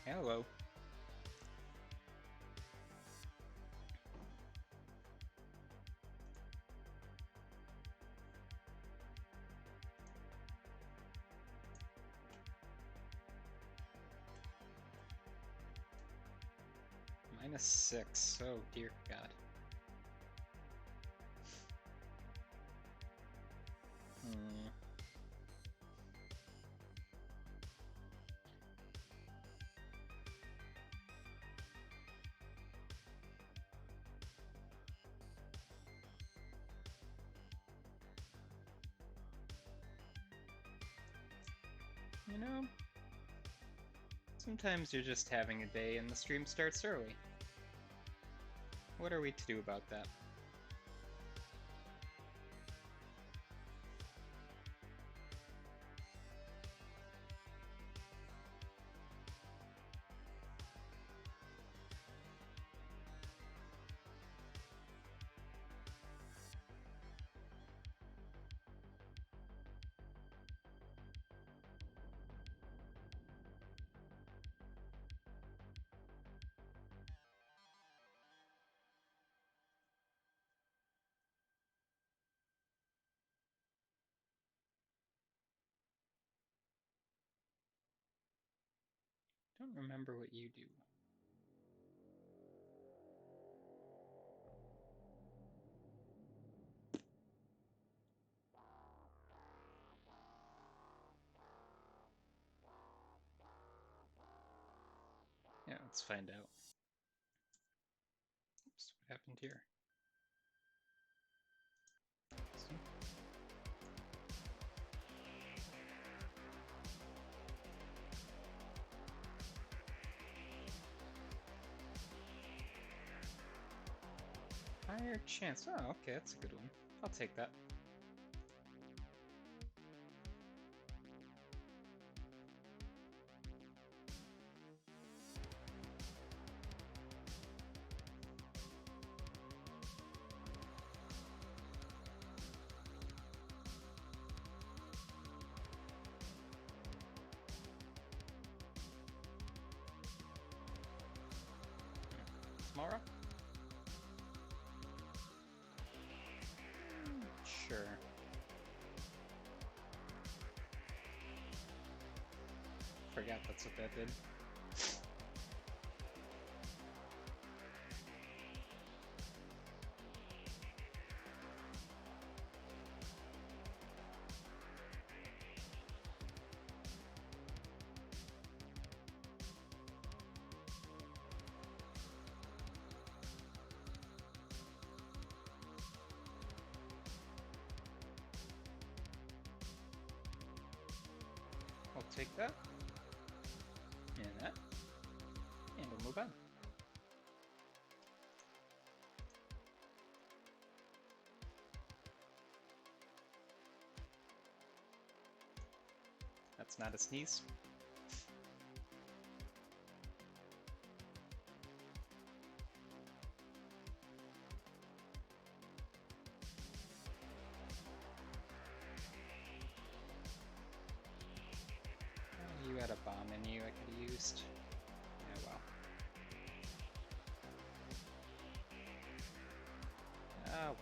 Hello. -6. Oh dear God. Hmm. You know, sometimes you're just having a day and the stream starts early. What are we to do about that? Don't remember what you do. Yeah, let's find out. Oops, what happened here? See? Higher chance. Oh, okay, that's a good one. I'll take that. Tomorrow? Sure. Forgot that's what that did. I'll take that. And that. And we'll move on. That's not a sneeze. You had a bomb in you I could have used. Yeah, well. Ah, well.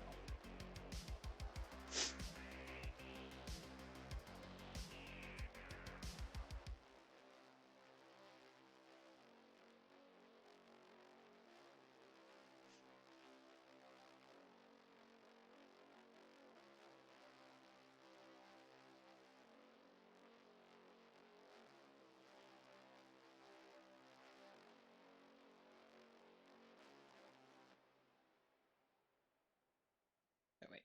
Oh, wait.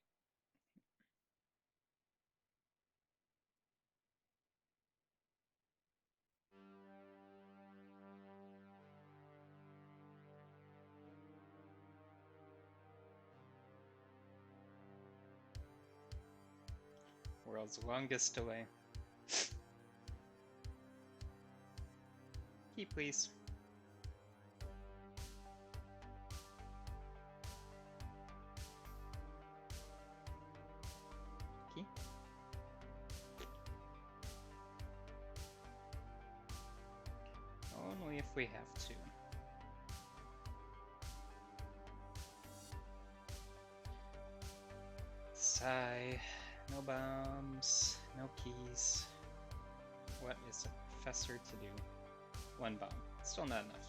World's longest delay. Key, please. Key. Only if we have to. Sigh. No bombs. No keys. What is a professor to do? One bomb. Still not enough.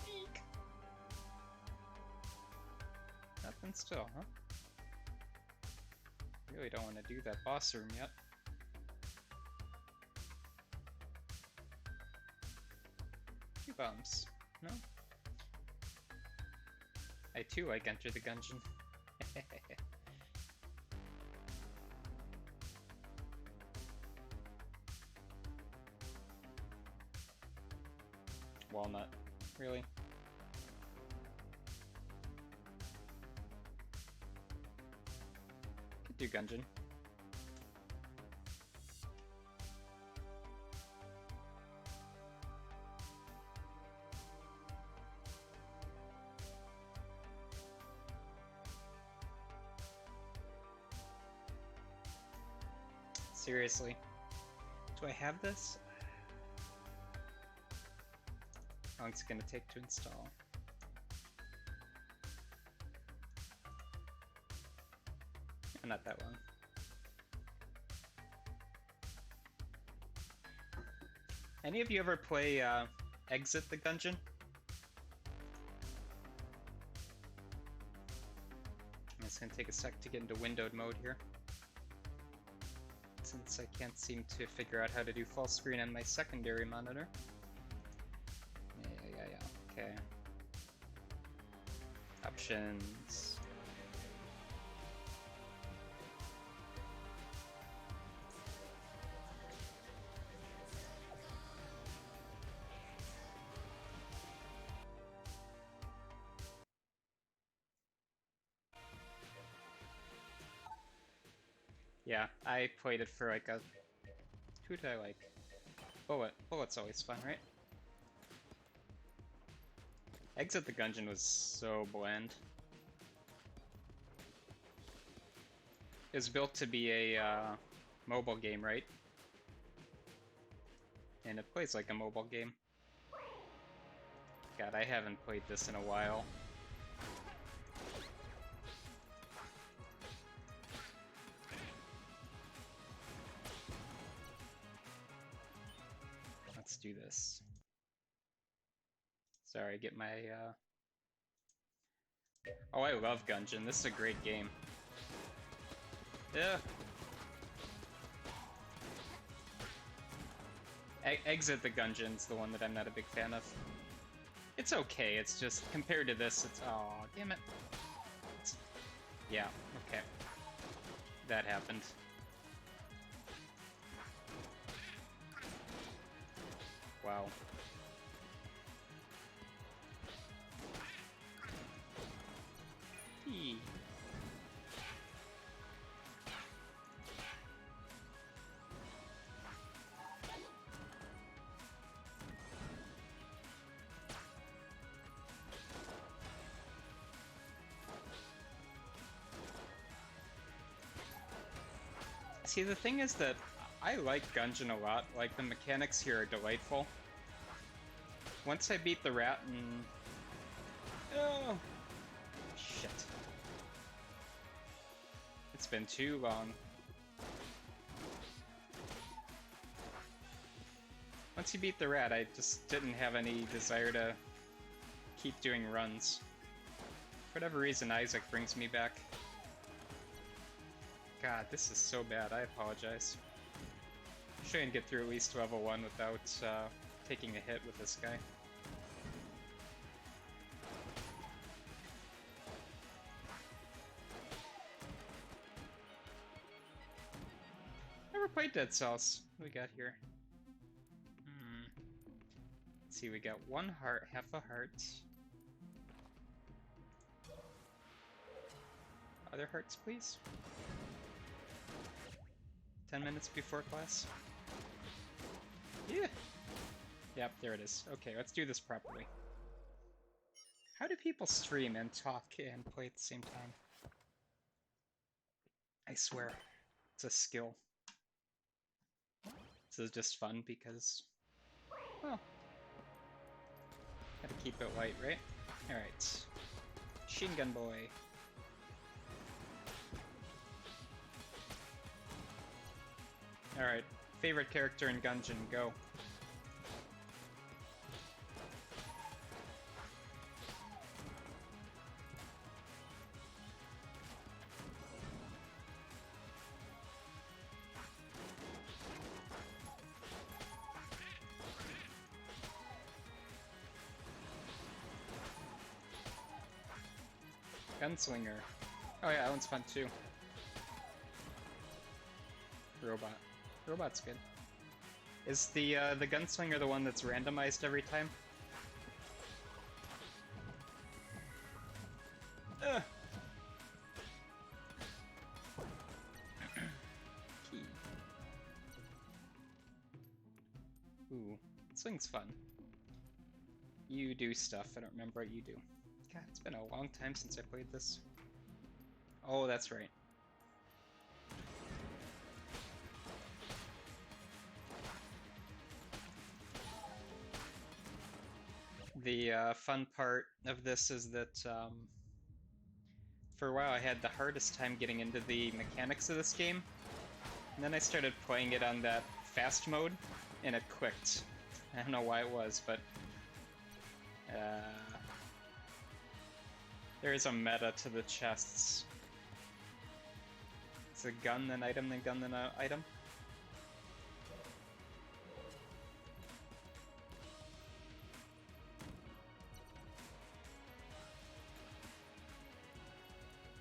Eek. Nothing still, huh? Really don't want to do that boss room yet. Two bombs. No? I too like Enter the Gungeon. Walnut. Really? Could do Gungeon. Seriously? Do I have this? How long is it gonna take to install? Oh, not that long. Any of you ever play Exit the Gungeon? It's gonna take a sec to get into windowed mode here, since I can't seem to figure out how to do full screen on my secondary monitor. Yeah. Okay. Options. Yeah, I played it for like a... Who did I like? Bullet. Bullet's always fun, right? Exit the Gungeon was so bland. It was built to be a mobile game, right? And it plays like a mobile game. God, I haven't played this in a while. Let's do this. Sorry, get my, Oh, I love Gungeon. This is a great game. Yeah. Exit the Gungeon's the one that I'm not a big fan of. It's okay, it's just, compared to this, it's... Aw, damn it. Yeah, okay. That happened. Wow. Eee. See, the thing is that I like Gungeon a lot. Like, the mechanics here are delightful. Once I beat the rat and... Oh! Shit. It's been too long. Once you beat the rat, I just didn't have any desire to keep doing runs. For whatever reason, Isaac brings me back. God, this is so bad. I apologize. I'm sure I can get through at least level 1 without taking a hit with this guy. Never played Dead Cells. What do we got here? Let's see, we got 1 heart, half a heart. Other hearts, please. 10 minutes before class. Yeah. Yep, there it is. Okay, let's do this properly. How do people stream and talk and play at the same time? I swear, it's a skill. This is just fun because, well, gotta keep it light, right? Alright. Machine Gun Boy. Alright. Favorite character in Gungeon, go. Gunslinger. Oh yeah, that one's fun too. Robot. Robot's good. Is the Gunslinger the one that's randomized every time? Ugh. Key. Ooh, this thing's fun. You do stuff, I don't remember what you do. God, it's been a long time since I played this. Oh, that's right. The fun part of this is that for a while I had the hardest time getting into the mechanics of this game. And then I started playing it on that fast mode, and it clicked. I don't know why it was, but there is a meta to the chests. It's a gun, then item, then gun, then item.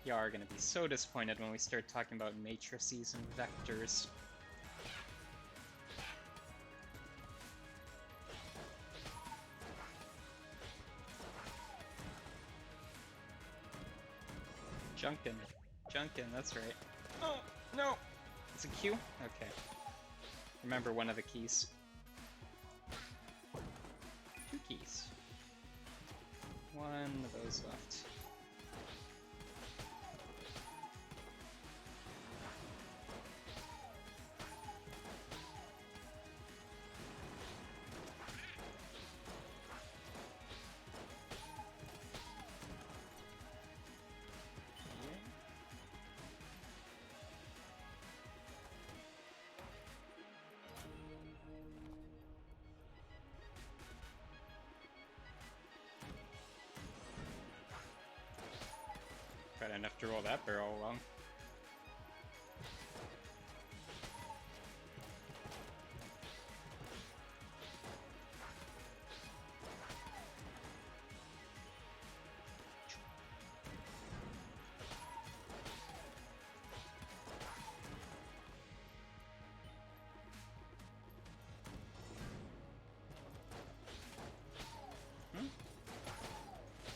Y'all are gonna be so disappointed when we start talking about matrices and vectors. Junkin. Junkin, that's right. Oh, no! It's a Q? Okay. Remember one of the keys. 2 keys. One of those left. I didn't have to roll that barrel along.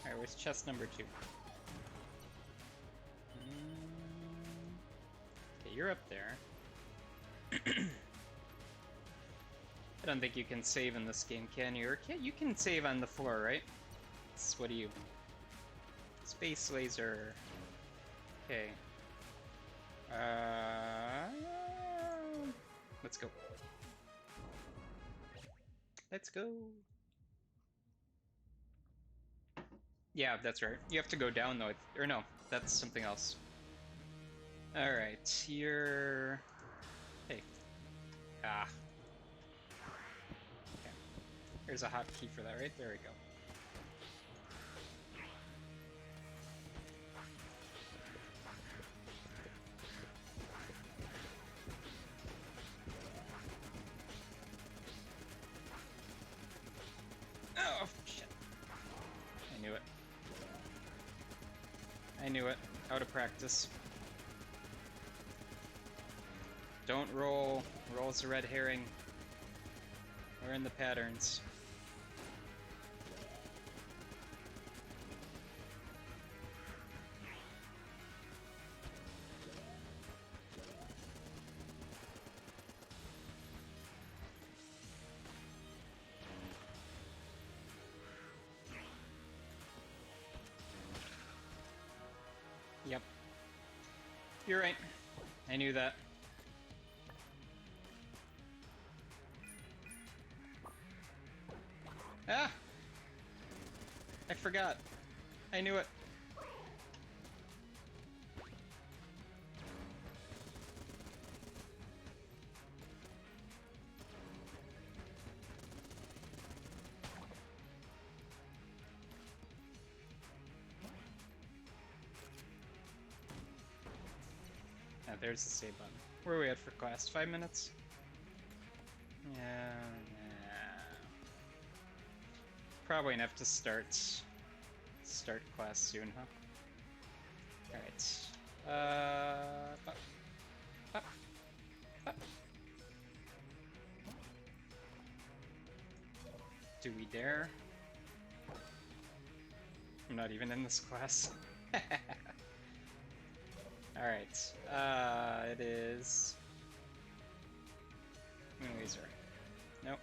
Alright, where's chest number 2? Okay, you're up there. I don't think you can save in this game, can you? Or can you can save on the floor, right? What do you? Space laser. Okay. Let's go. Let's go. Yeah, that's right. You have to go down though, or no, that's something else. Alright, you're... Hey. Ah. Okay. There's a hotkey for that, right? There we go. Oh, shit. I knew it. I knew it. Out of practice. Don't roll. Roll's a red herring. Learn the patterns. Yep. You're right. I knew that. I forgot. I knew it. Ah, there's the save button. Where are we at for class? 5 minutes? Yeah. Probably enough to start class soon, huh? Alright. Up, up, up. Do we dare? I'm not even in this class. Alright. It is... Moon laser. Nope.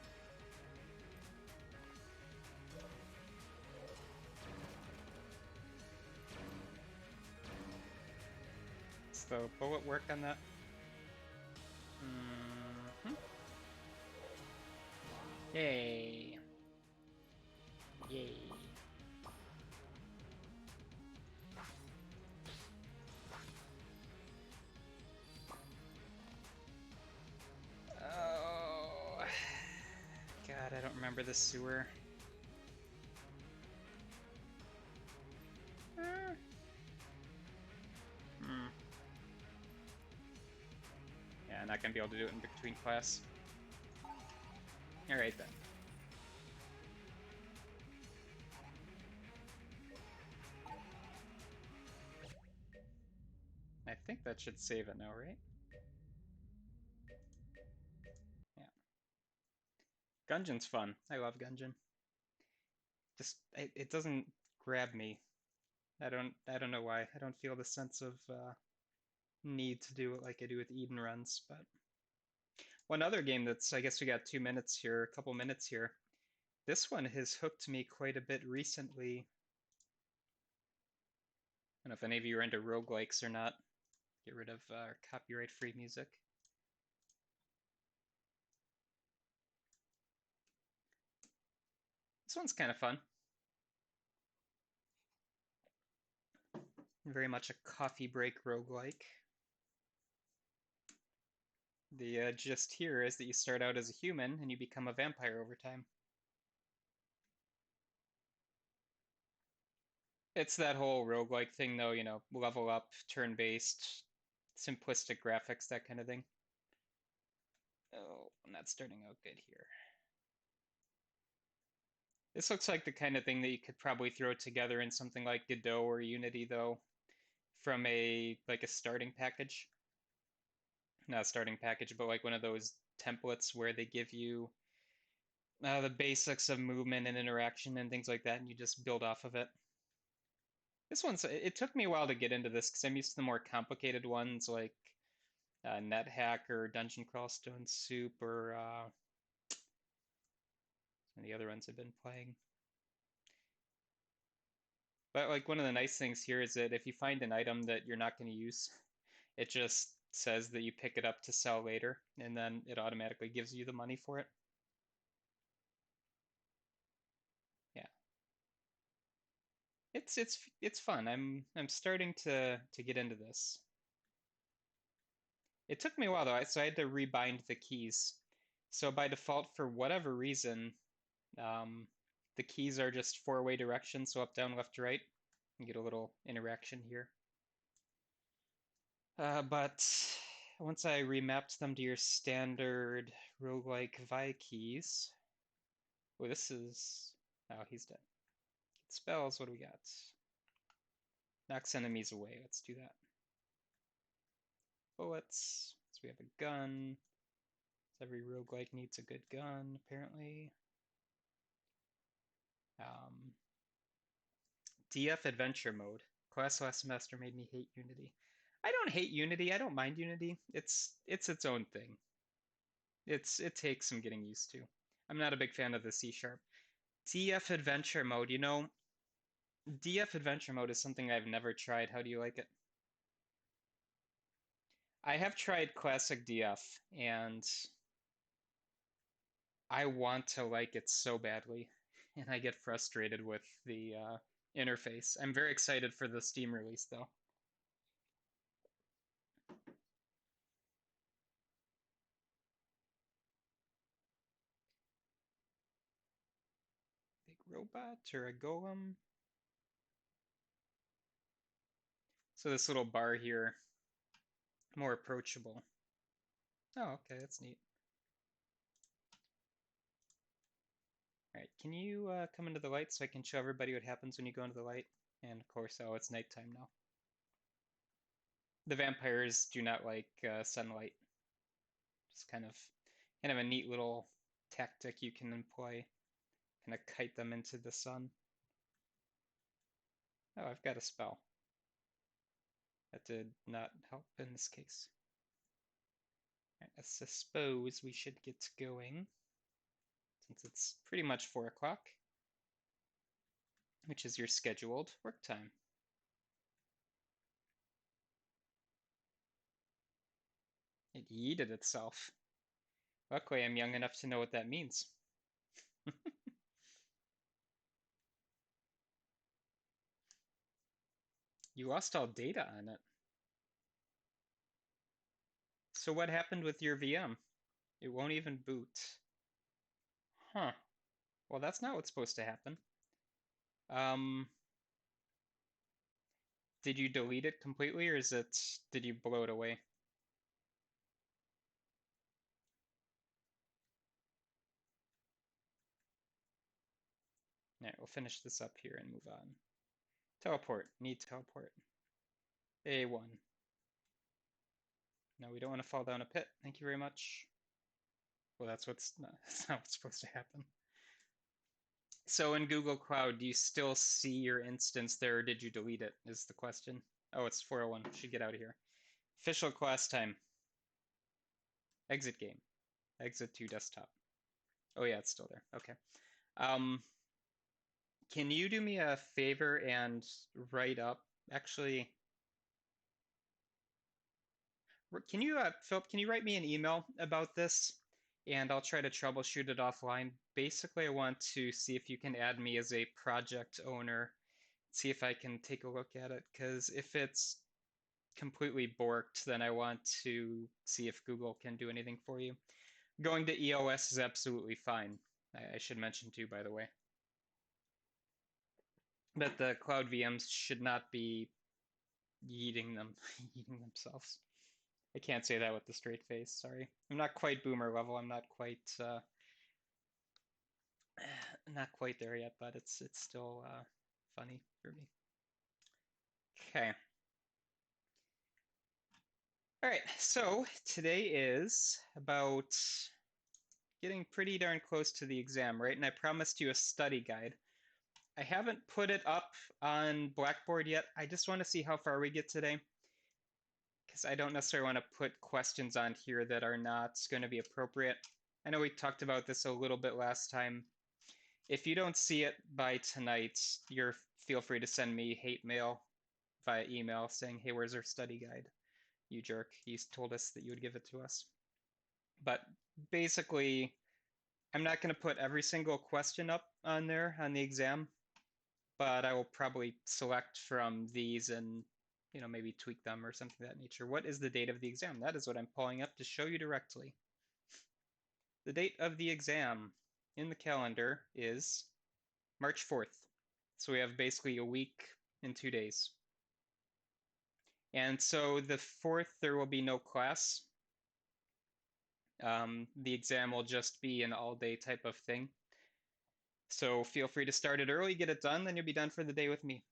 Does the bullet work on that? Mm-hmm. Yay. Yay. Oh. God, I don't remember the sewer. Hmm. Yeah, I'm not gonna be able to do it in between class. Alright then. I think that should save it now, right? Yeah. Gungeon's fun. I love Gungeon. Just it doesn't grab me. I don't know why. I don't feel the sense of need to do it like I do with Eden runs. But one other game that's, I guess we got 2 minutes here, a couple minutes here. This one has hooked me quite a bit recently. I don't know if any of you are into roguelikes or not. Get rid of copyright-free music. This one's kind of fun. Very much a coffee break roguelike. The gist here is that you start out as a human and you become a vampire over time. It's that whole roguelike thing, though, you know, level up, turn-based, simplistic graphics, that kind of thing. Oh, I'm not starting out good here. This looks like the kind of thing that you could probably throw together in something like Godot or Unity, though, from a starting package. Not a starting package, but like one of those templates where they give you the basics of movement and interaction and things like that, and you just build off of it. This one's, it took me a while to get into this because I'm used to the more complicated ones like NetHack or Dungeon Crawl Stone Soup or some of the other ones I've been playing. But like one of the nice things here is that if you find an item that you're not going to use, it just says that you pick it up to sell later, and then it automatically gives you the money for it. Yeah. It's fun. I'm starting to get into this. It took me a while though, so I had to rebind the keys. So by default, for whatever reason, um, the keys are just four-way directions, so up, down, left, right. You get a little interaction here. But once I remapped them to your standard roguelike Vi keys. Oh, this is... Oh, he's dead. Get spells, what do we got? Knocks enemies away, let's do that. Bullets, so we have a gun. Every roguelike needs a good gun, apparently. DF Adventure Mode. Class last semester made me hate Unity. I don't hate Unity, I don't mind Unity. It's its own thing. It takes some getting used to. I'm not a big fan of the C#. DF Adventure Mode, you know, DF Adventure Mode is something I've never tried. How do you like it? I have tried Classic DF, and I want to like it so badly. and I get frustrated with the interface. I'm very excited for the Steam release, though. Big robot or a golem? So this little bar here, more approachable. Oh, okay, that's neat. All right, can you come into the light so I can show everybody what happens when you go into the light? And of course, oh, it's nighttime now. The vampires do not like sunlight. Just kind of a neat little tactic you can employ. Kind of kite them into the sun. Oh, I've got a spell. That did not help in this case. Right, I suppose we should get going, since it's pretty much 4 o'clock, which is your scheduled work time. It yeeted itself. Luckily, I'm young enough to know what that means. You lost all data on it. So what happened with your VM? It won't even boot. Huh. Well, that's not what's supposed to happen. Um, did you delete it completely, or did you blow it away? Alright, we'll finish this up here and move on. Teleport. Need teleport. A1. No, we don't want to fall down a pit. Thank you very much. Well, that's not what's supposed to happen. So in Google Cloud, do you still see your instance there, or did you delete it, is the question. Oh, it's 401. Should get out of here. Official class time. Exit game. Exit to desktop. Oh yeah, it's still there. Okay. Um, can you do me a favor and write up, actually, can you, Philip, can you write me an email about this? And I'll try to troubleshoot it offline. Basically, I want to see if you can add me as a project owner, see if I can take a look at it, because if it's completely borked, then I want to see if Google can do anything for you. Going to EOS is absolutely fine. I should mention too, by the way. But the cloud VMs should not be eating themselves. I can't say that with a straight face, sorry. I'm not quite boomer level, I'm not quite there yet, but it's still funny for me. Okay. All right, so today is about getting pretty darn close to the exam, right? And I promised you a study guide. I haven't put it up on Blackboard yet. I just want to see how far we get today, because I don't necessarily want to put questions on here that are not going to be appropriate. I know we talked about this a little bit last time. If you don't see it by tonight, feel free to send me hate mail via email saying, hey, where's our study guide? You jerk. You told us that you would give it to us. But basically, I'm not going to put every single question up on there on the exam, but I will probably select from these and maybe tweak them or something of that nature. What is the date of the exam? That is what I'm pulling up to show you directly. The date of the exam in the calendar is March 4th. So we have basically a week and 2 days. And so the 4th, there will be no class. The exam will just be an all-day type of thing. So feel free to start it early, get it done, then you'll be done for the day with me.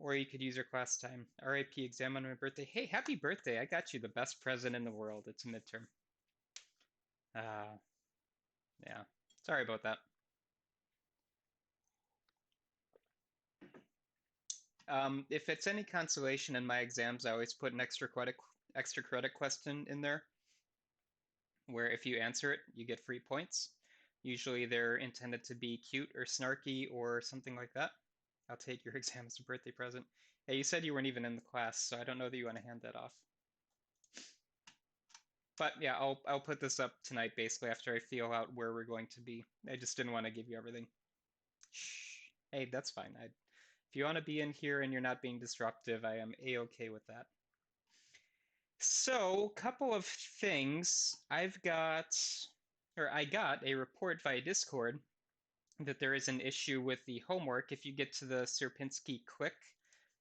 Or you could use your class time. RIP exam on my birthday. Hey, happy birthday. I got you the best present in the world. It's a midterm. Yeah, sorry about that. If it's any consolation in my exams, I always put an extra credit question in there, where if you answer it, you get free points. Usually they're intended to be cute or snarky or something like that. I'll take your exam as a birthday present. Yeah, you said you weren't even in the class, so I don't know that you want to hand that off. But yeah, I'll put this up tonight basically after I feel out where we're going to be. I just didn't want to give you everything. Shh. Hey, that's fine. If you want to be in here and you're not being disruptive, I am a-okay with that. So, couple of things. I got a report via Discord that there is an issue with the homework if you get to the Sierpinski click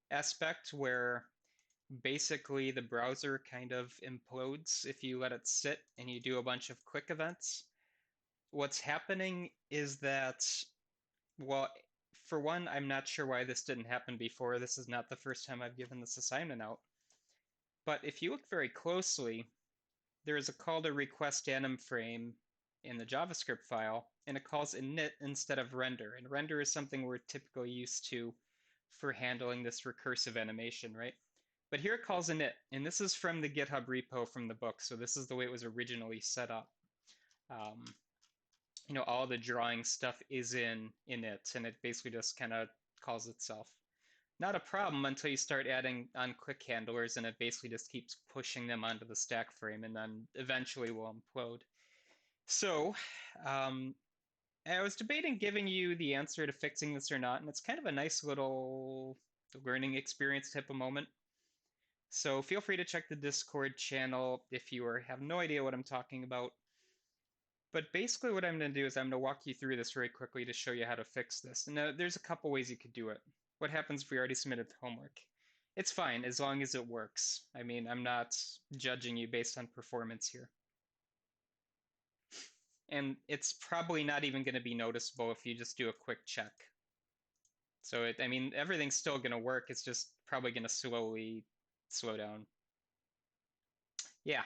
aspect where basically the browser kind of implodes if you let it sit and you do a bunch of quick events. What's happening is that, well, for one, I'm not sure why this didn't happen before. This is not the first time I've given this assignment out. But if you look very closely, there is a call to request anim frame in the JavaScript file, and it calls init instead of render. And render is something we're typically used to for handling this recursive animation, right? But here it calls init, and this is from the GitHub repo from the book, so this is the way it was originally set up. Um, all the drawing stuff is in init, and it basically just kind of calls itself. Not a problem until you start adding on click handlers, and it basically just keeps pushing them onto the stack frame, and then eventually will implode. So, I was debating giving you the answer to fixing this or not, and it's kind of a nice little learning experience type of moment. So feel free to check the Discord channel if you have no idea what I'm talking about. But basically what I'm going to do is I'm going to walk you through this very quickly to show you how to fix this. And there's a couple ways you could do it. What happens if we already submitted the homework? It's fine as long as it works. I mean, I'm not judging you based on performance here. And it's probably not even going to be noticeable if you just do a quick check. So I mean, everything's still going to work. It's just probably going to slowly slow down. Yeah,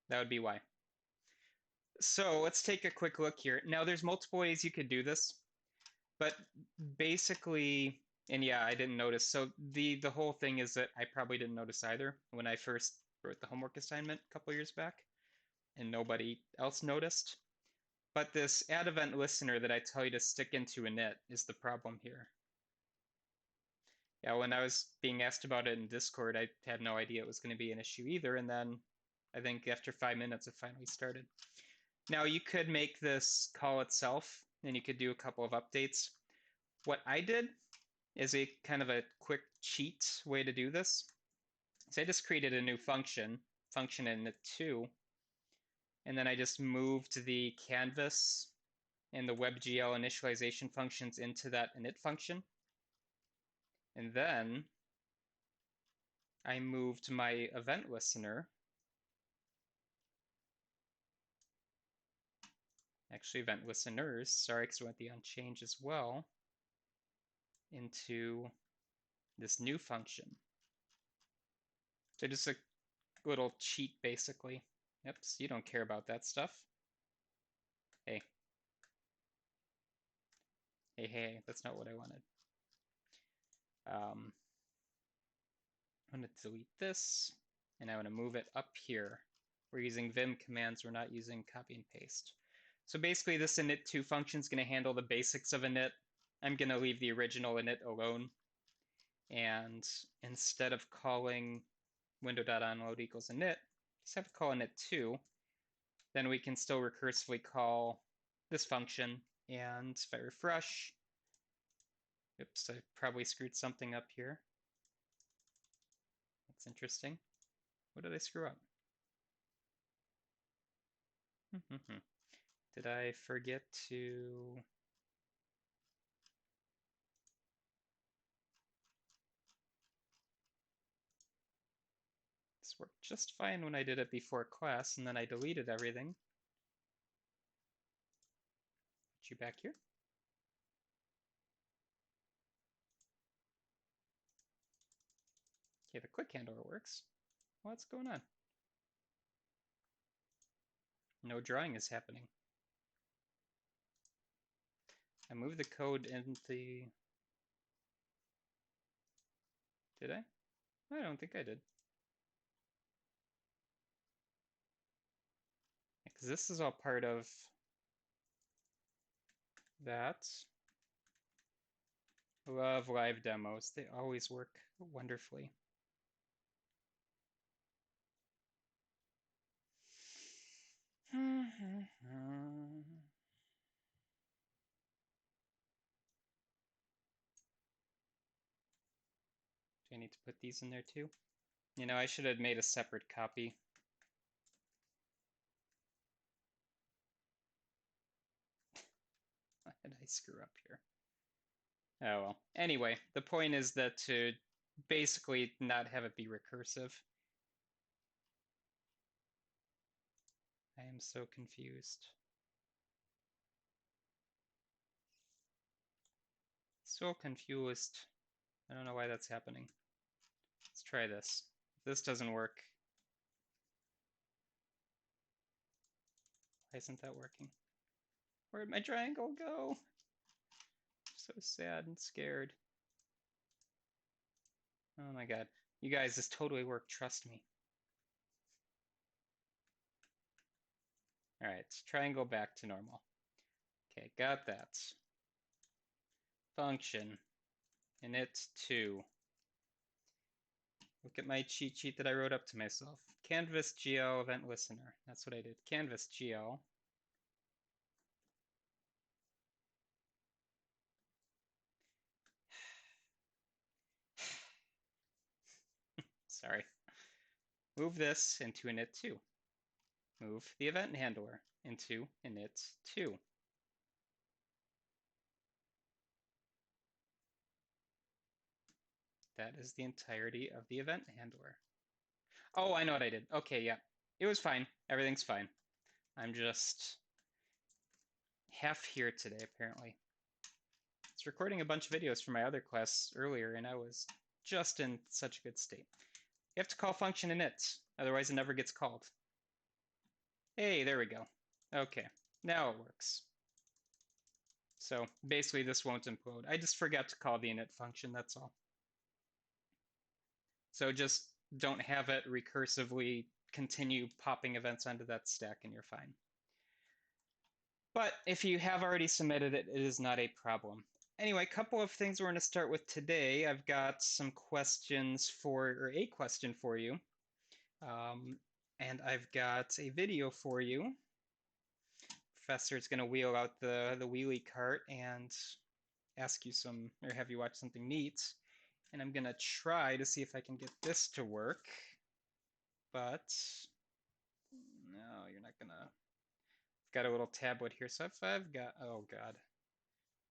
that would be why. So let's take a quick look here. Now, there's multiple ways you could do this, but basically, and yeah, I didn't notice. So the whole thing is that I probably didn't notice either when I first wrote the homework assignment a couple years back, and nobody else noticed. But this add event listener that I tell you to stick into init is the problem here. Yeah, when I was being asked about it in Discord, I had no idea it was going to be an issue either, and then I think after 5 minutes it finally started. Now you could make this call itself, and you could do a couple of updates. What I did is a kind of a quick cheat way to do this. So I just created a new function init2, and then I just moved the canvas and the WebGL initialization functions into that init function. And then I moved my event listener, actually event listeners, sorry, because I went the unchange as well, into this new function. So just a little cheat, basically. Yep, so you don't care about that stuff. Hey. Hey, that's not what I wanted. I'm going to delete this, and I want to move it up here. We're using vim commands, we're not using copy and paste. So basically this init2 function is going to handle the basics of init. I'm going to leave the original init alone. And instead of calling window.onload equals init, just have to call init2. Then we can still recursively call this function. And if I refresh, oops, I probably screwed something up here. That's interesting. What did I screw up? Did I forget to... This worked just fine when I did it before class, and then I deleted everything. Put you back here. Okay, the quick handler works. What's going on? No drawing is happening. I moved the code in the... Did I? I don't think I did. Because this is all part of that. Love live demos. They always work wonderfully. Do I need to put these in there too? You know, I should have made a separate copy. Why did I screw up here? Oh well. Anyway, the point is that to basically not have it be recursive. I am so confused. So confused. I don't know why that's happening. Let's try this. If this doesn't work, why isn't that working? Where'd my triangle go? So sad and scared. Oh my god. You guys, this totally worked, trust me. Alright, triangle back to normal. Okay, got that. Function init2. Look at my cheat sheet that I wrote up to myself. Canvas GL event listener. That's what I did. Canvas GL. Sorry. Move this into init2. Move the event handler into init2. That is the entirety of the event handler. Oh, I know what I did. Okay, yeah. It was fine. Everything's fine. I'm just half here today, apparently. I was recording a bunch of videos for my other class earlier, and I was just in such a good state. You have to call function init, otherwise it never gets called. Hey, there we go. Okay, now it works. So basically this won't implode. I just forgot to call the init function, that's all. So just don't have it recursively continue popping events onto that stack and you're fine. But if you have already submitted it, it is not a problem. Anyway, a couple of things we're going to start with today. I've got some questions or a question for you. And I've got a video for you. Professor's going to wheel out the wheelie cart and ask you some, or have you watch something neat. And I'm going to try to see if I can get this to work. But no, you're not going to. I've got a little tablet here. So if I've got, oh God.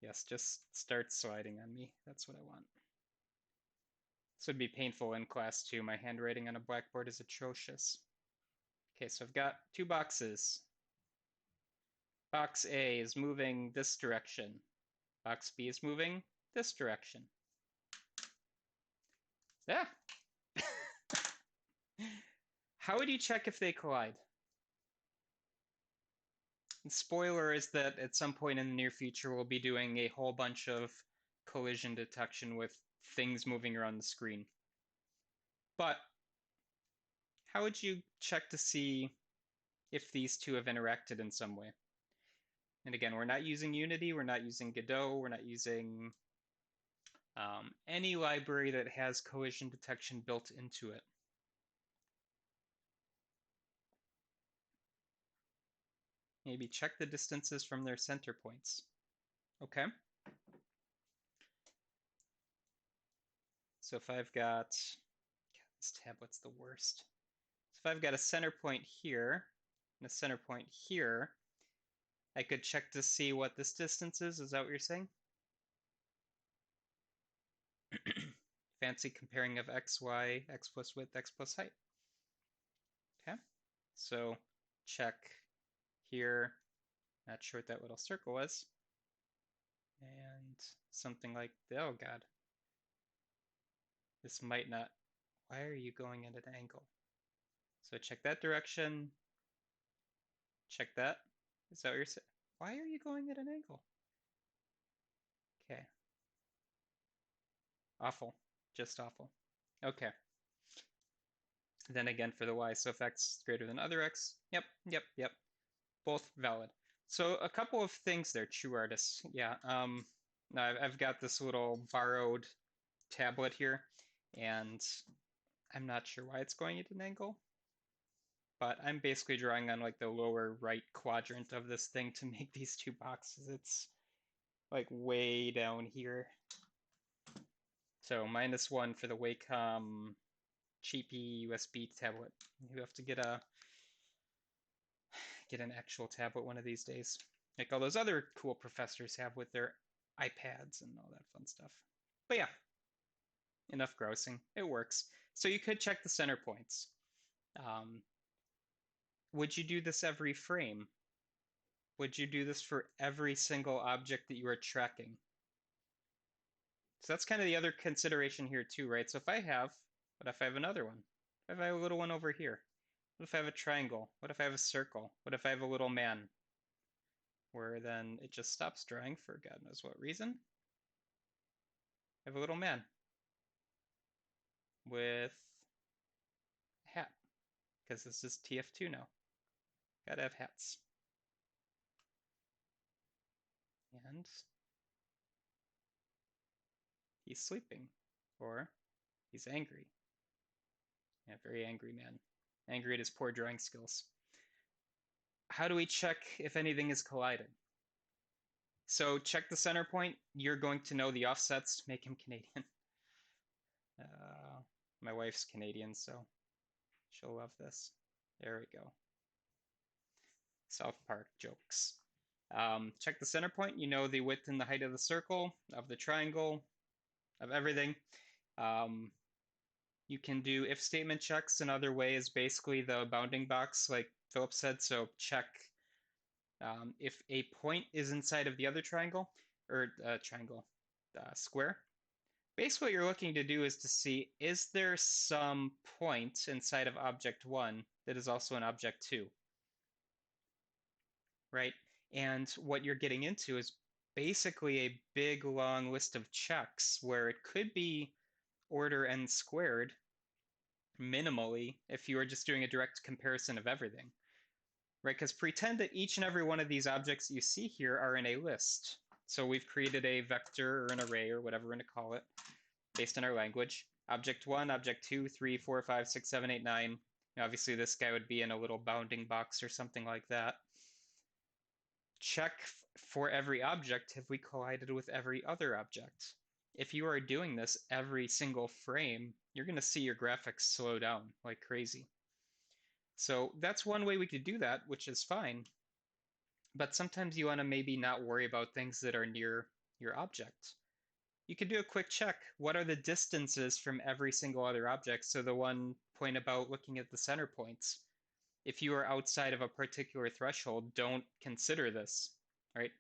Yes, just start sliding on me. That's what I want. This would be painful in class too. My handwriting on a blackboard is atrocious. Okay, so I've got two boxes. Box A is moving this direction. Box B is moving this direction. Yeah. How would you check if they collide? And spoiler is that at some point in the near future, we'll be doing a whole bunch of collision detection with things moving around the screen. But how would you check to see if these two have interacted in some way? And again, we're not using Unity, we're not using Godot, we're not using any library that has collision detection built into it. Maybe check the distances from their center points. Okay. So if I've got, God, this tablet's the worst. So if I've got a center point here and a center point here, I could check to see what this distance is. Is that what you're saying? Fancy comparing of x, y, x plus width, x plus height. Okay. So check here. Not sure what that little circle was. And something like, oh God. This might not, why are you going at an angle? So check that direction. Check that. Is that what you're saying? Why are you going at an angle? Okay. Awful. Just awful. Okay. Then again for the y, so if x is greater than other x, yep. Both valid. So a couple of things there, true artists. Yeah, I've got this little borrowed tablet here, and I'm not sure why it's going at an angle, but I'm basically drawing on like the lower right quadrant of this thing to make these two boxes. It's like way down here. So -1 for the Wacom cheapy USB tablet. You have to get an actual tablet one of these days, like all those other cool professors have with their iPads and all that fun stuff. But yeah, enough grousing. It works. So you could check the center points. Um, would you do this every frame? Would you do this for every single object that you are tracking? So that's kind of the other consideration here too, right? So what if I have another one? What if I have a little one over here? What if I have a triangle? What if I have a circle? What if I have a little man? Where then it just stops drawing for God knows what reason. I have a little man with a hat, because this is TF2 now. Gotta have hats. And he's sleeping, or he's angry. Yeah, very angry man. Angry at his poor drawing skills. How do we check if anything is colliding? So check the center point. You're going to know the offsets to make him Canadian. My wife's Canadian, so she'll love this. There we go. South Park jokes. Check the center point. You know the width and the height of the circle, of the triangle, of everything. You can do if statement checks. Another way is basically the bounding box, like Philip said. So check if a point is inside of the other triangle, or square. Basically, what you're looking to do is to see, is there some point inside of object 1 that is also an object 2? Right? And what you're getting into is basically a big long list of checks where it could be order n squared minimally if you were just doing a direct comparison of everything. Right? Because pretend that each and every one of these objects you see here are in a list. So we've created a vector or an array or whatever we're going to call it based on our language. Object 1, object 2, 3, 4, 5, 6, 7, 8, 9. Obviously, this guy would be in a little bounding box or something like that. Check for every object, have we collided with every other object? If you are doing this every single frame, you're going to see your graphics slow down like crazy. So that's one way we could do that, which is fine. But sometimes you want to maybe not worry about things that are near your object. You could do a quick check. What are the distances from every single other object? So the one point about looking at the center points. If you are outside of a particular threshold, don't consider this, right?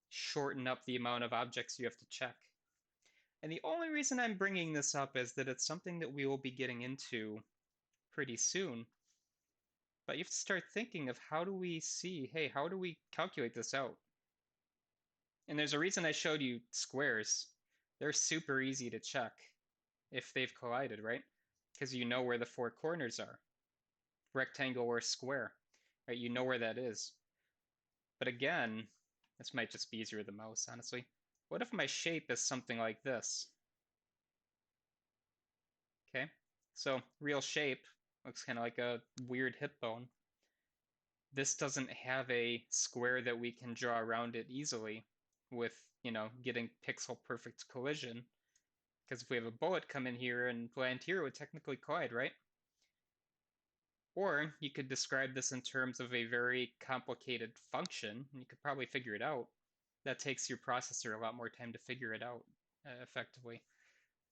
Shorten up the amount of objects you have to check. And the only reason I'm bringing this up is that it's something that we will be getting into pretty soon. But you have to start thinking of how do we see, hey, how do we calculate this out? And there's a reason I showed you squares. They're super easy to check if they've collided, right? Because you know where the four corners are. Rectangle or square, right? You know where that is. But again, this might just be easier with the mouse, honestly. What if my shape is something like this? Okay, so real shape looks kind of like a weird hip bone. This doesn't have a square that we can draw around it easily with, getting pixel perfect collision. Because if we have a bullet come in here and land here, it would technically collide, right? Or you could describe this in terms of a very complicated function, and you could probably figure it out. That takes your processor a lot more time to figure it out effectively.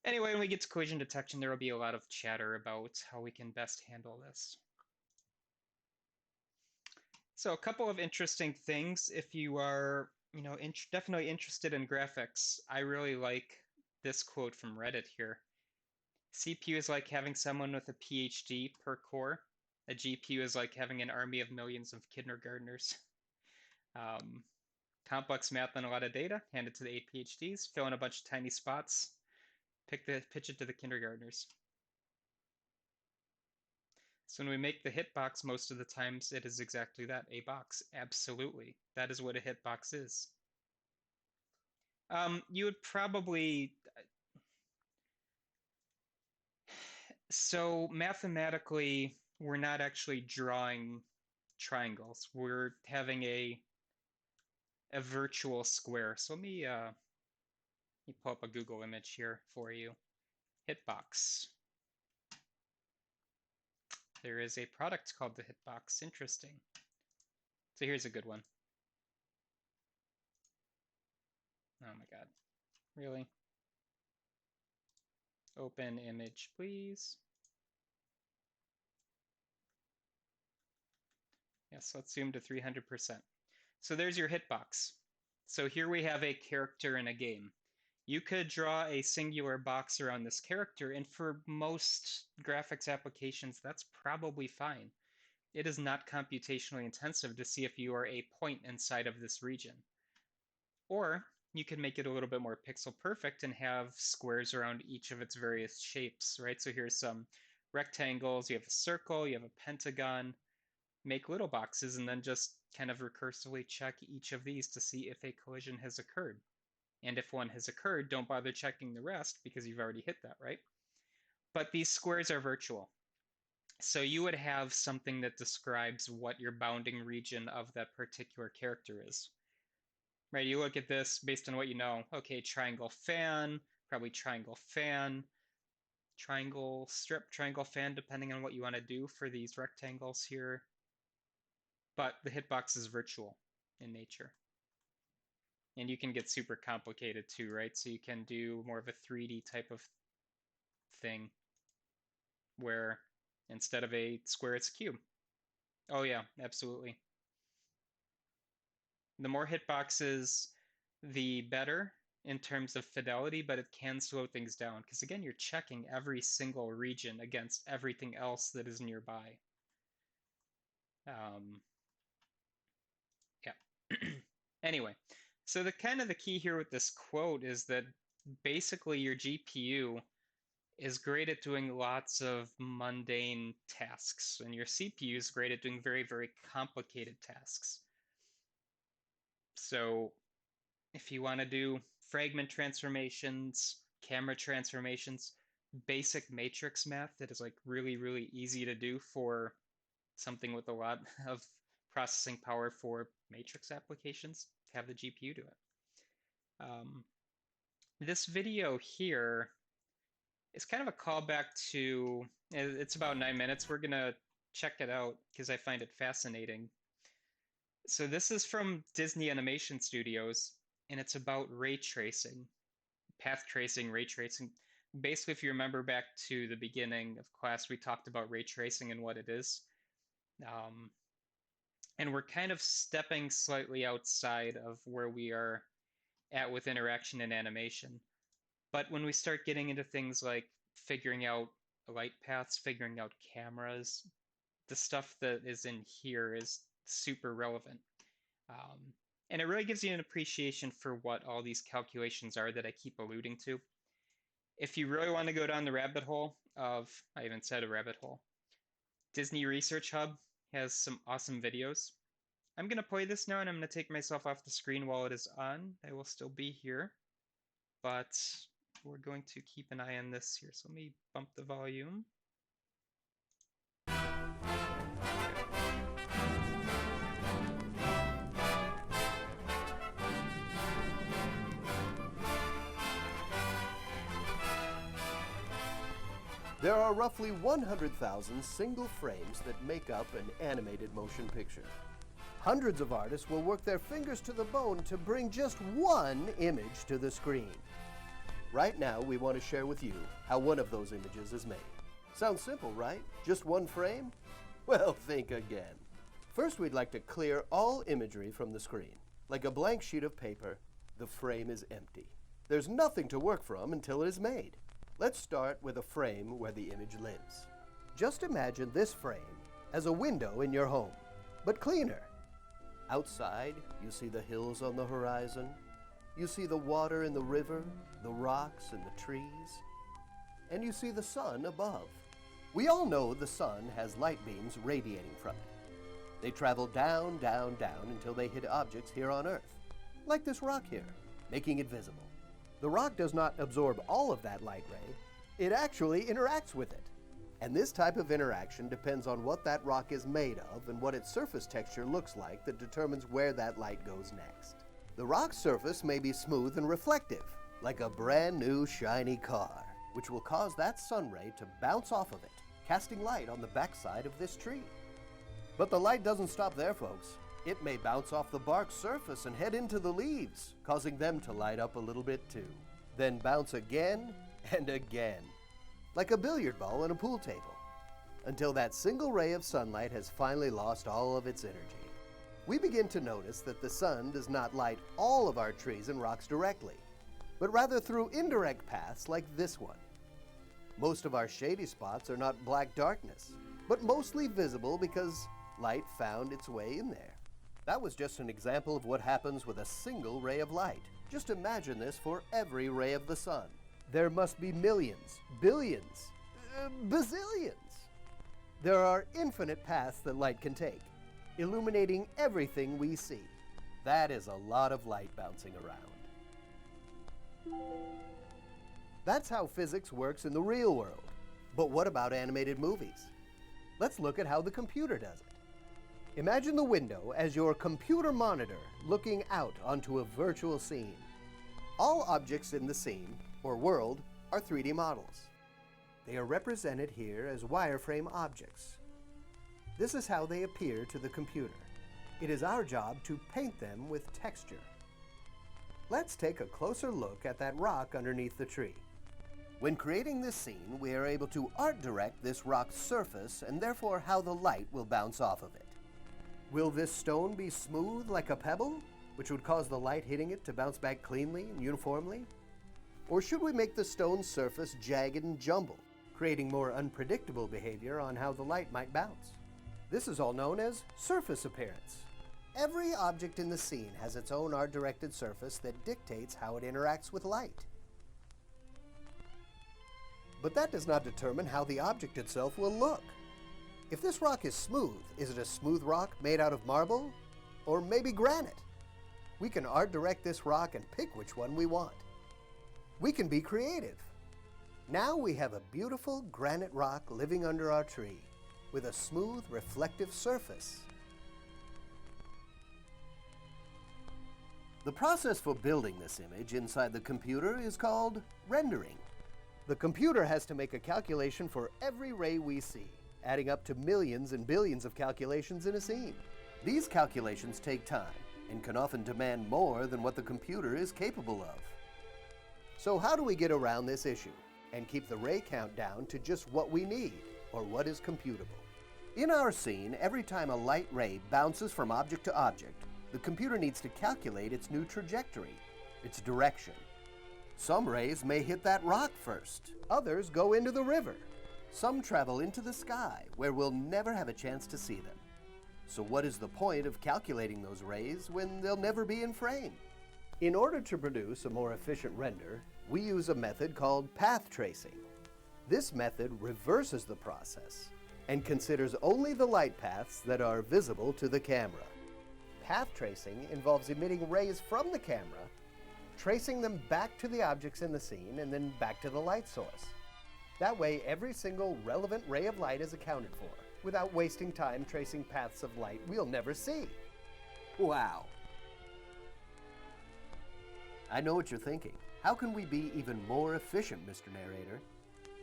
Anyway, when we get to collision detection, there will be a lot of chatter about how we can best handle this. So a couple of interesting things if you are, definitely interested in graphics. I really like this quote from Reddit here. CPU is like having someone with a PhD per core. A GPU is like having an army of millions of kindergartners. Complex math and a lot of data, hand it to the 8 PhDs, fill in a bunch of tiny spots, pitch it to the kindergartners. So when we make the hitbox, most of the times it is exactly that, a box. Absolutely. That is what a hitbox is. You would probably... So mathematically, we're not actually drawing triangles. We're having a virtual square. So let me pull up a Google image here for you. Hitbox. There is a product called the Hitbox. Interesting. So here's a good one. Oh my god. Really? Open image, please. Yes, let's zoom to 300%. So there's your hitbox. So here we have a character in a game. You could draw a singular box around this character, and for most graphics applications, that's probably fine. It is not computationally intensive to see if you are a point inside of this region. Or you can make it a little bit more pixel perfect and have squares around each of its various shapes, right? So here's some rectangles, you have a circle, you have a pentagon. Make little boxes and then just kind of recursively check each of these to see if a collision has occurred. And if one has occurred, don't bother checking the rest because you've already hit that, right? But these squares are virtual. So you would have something that describes what your bounding region of that particular character is. Right, you look at this based on what you know. Okay, triangle fan, probably triangle fan, triangle strip, triangle fan, depending on what you want to do for these rectangles here. But the hitbox is virtual in nature. And you can get super complicated too, right? So you can do more of a 3D type of thing where instead of a square, it's a cube. Oh yeah, absolutely. The more hitboxes, the better in terms of fidelity, but it can slow things down because again, you're checking every single region against everything else that is nearby. Yeah. Anyway, so the kind of the key here with this quote is that basically your GPU is great at doing lots of mundane tasks, and your CPU is great at doing very, very complicated tasks. So if you want to do fragment transformations, camera transformations, basic matrix math that is like really, really easy to do for something with a lot of processing power for matrix applications, have the GPU do it. This video here is kind of a callback to, it's about 9 minutes. We're going to check it out because I find it fascinating. So this is from Disney Animation Studios, and it's about ray tracing, path tracing, ray tracing. Basically, if you remember back to the beginning of class, we talked about ray tracing and what it is. And we're kind of stepping slightly outside of where we are at with interaction and animation. But when we start getting into things like figuring out light paths, figuring out cameras, the stuff that is in here is super relevant. And it really gives you an appreciation for what all these calculations are that I keep alluding to. If you really want to go down the rabbit hole of, I even said a rabbit hole, Disney Research Hub has some awesome videos. I'm going to play this now and I'm going to take myself off the screen while it is on. I will still be here, but we're going to keep an eye on this here. So let me bump the volume. There are roughly 100,000 single frames that make up an animated motion picture. Hundreds of artists will work their fingers to the bone to bring just one image to the screen. Right now, we want to share with you how one of those images is made. Sounds simple, right? Just one frame? Well, think again. First, we'd like to clear all imagery from the screen. Like a blank sheet of paper, the frame is empty. There's nothing to work from until it is made. Let's start with a frame where the image lives. Just imagine this frame as a window in your home, but cleaner. Outside, you see the hills on the horizon. You see the water in the river, the rocks and the trees. And you see the sun above. We all know the sun has light beams radiating from it. They travel down, down, down until they hit objects here on Earth, like this rock here, making it visible. The rock does not absorb all of that light ray. It actually interacts with it. And this type of interaction depends on what that rock is made of and what its surface texture looks like that determines where that light goes next. The rock's surface may be smooth and reflective, like a brand new shiny car, which will cause that sun ray to bounce off of it, casting light on the backside of this tree. But the light doesn't stop there, folks. It may bounce off the bark's surface and head into the leaves, causing them to light up a little bit too. Then bounce again and again, like a billiard ball on a pool table, until that single ray of sunlight has finally lost all of its energy. We begin to notice that the sun does not light all of our trees and rocks directly, but rather through indirect paths like this one. Most of our shady spots are not black darkness, but mostly visible because light found its way in there. That was just an example of what happens with a single ray of light. Just imagine this for every ray of the sun. There must be millions, billions, bazillions. There are infinite paths that light can take, illuminating everything we see. That is a lot of light bouncing around. That's how physics works in the real world. But what about animated movies? Let's look at how the computer does it. Imagine the window as your computer monitor looking out onto a virtual scene. All objects in the scene, or world, are 3D models. They are represented here as wireframe objects. This is how they appear to the computer. It is our job to paint them with texture. Let's take a closer look at that rock underneath the tree. When creating this scene, we are able to art direct this rock's surface and therefore how the light will bounce off of it. Will this stone be smooth like a pebble, which would cause the light hitting it to bounce back cleanly and uniformly? Or should we make the stone's surface jagged and jumbled, creating more unpredictable behavior on how the light might bounce? This is all known as surface appearance. Every object in the scene has its own art-directed surface that dictates how it interacts with light. But that does not determine how the object itself will look. If this rock is smooth, is it a smooth rock made out of marble? Or maybe granite? We can art direct this rock and pick which one we want. We can be creative. Now we have a beautiful granite rock living under our tree with a smooth, reflective surface. The process for building this image inside the computer is called rendering. The computer has to make a calculation for every ray we see, adding up to millions and billions of calculations in a scene. These calculations take time and can often demand more than what the computer is capable of. So how do we get around this issue and keep the ray count down to just what we need, or what is computable? In our scene, every time a light ray bounces from object to object, the computer needs to calculate its new trajectory, its direction. Some rays may hit that rock first. Others go into the river. Some travel into the sky, where we'll never have a chance to see them. So what is the point of calculating those rays when they'll never be in frame? In order to produce a more efficient render, we use a method called path tracing. This method reverses the process and considers only the light paths that are visible to the camera. Path tracing involves emitting rays from the camera, tracing them back to the objects in the scene, and then back to the light source. That way, every single relevant ray of light is accounted for, without wasting time tracing paths of light we'll never see. Wow. I know what you're thinking. How can we be even more efficient, Mr. Narrator?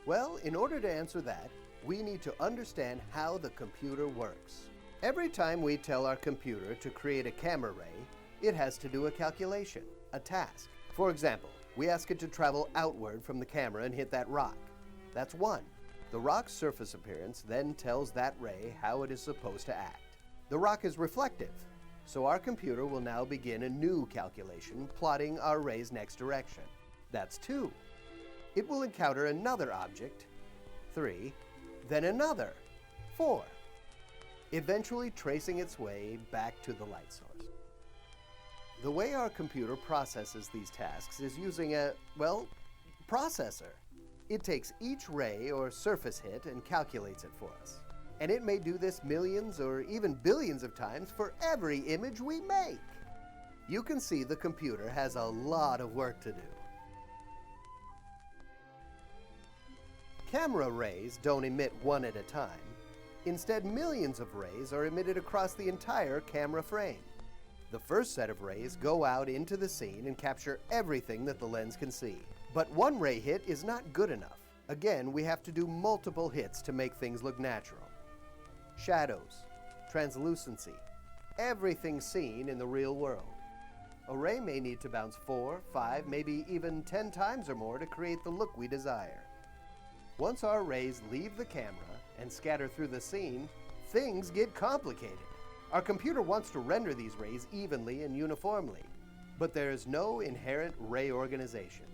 Well, in order to answer that, we need to understand how the computer works. Every time we tell our computer to create a camera ray, it has to do a calculation, a task. For example, we ask it to travel outward from the camera and hit that rock. That's one. The rock's surface appearance then tells that ray how it is supposed to act. The rock is reflective, so our computer will now begin a new calculation plotting our ray's next direction. That's two. It will encounter another object, 3, then another, 4, eventually tracing its way back to the light source. The way our computer processes these tasks is using a, well, processor. It takes each ray or surface hit and calculates it for us. And it may do this millions or even billions of times for every image we make. You can see the computer has a lot of work to do. Camera rays don't emit one at a time. Instead, millions of rays are emitted across the entire camera frame. The first set of rays go out into the scene and capture everything that the lens can see. But one ray hit is not good enough. Again, we have to do multiple hits to make things look natural. Shadows, translucency, everything seen in the real world. A ray may need to bounce 4, 5, maybe even 10 times or more to create the look we desire. Once our rays leave the camera and scatter through the scene, things get complicated. Our computer wants to render these rays evenly and uniformly, but there is no inherent ray organization.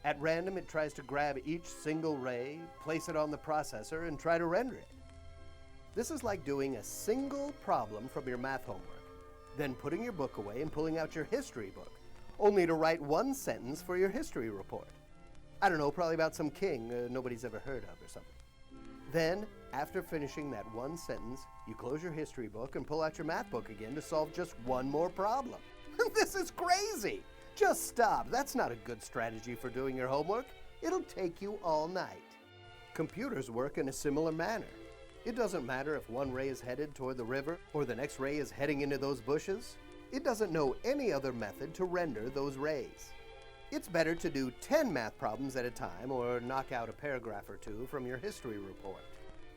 At random, it tries to grab each single ray, place it on the processor, and try to render it. This is like doing a single problem from your math homework, then putting your book away and pulling out your history book, only to write one sentence for your history report. I don't know, probably about some king nobody's ever heard of or something. Then, after finishing that one sentence, you close your history book and pull out your math book again to solve just one more problem. This is crazy! Just stop. That's not a good strategy for doing your homework. It'll take you all night. Computers work in a similar manner. It doesn't matter if one ray is headed toward the river or the next ray is heading into those bushes. It doesn't know any other method to render those rays. It's better to do 10 math problems at a time or knock out a paragraph or two from your history report.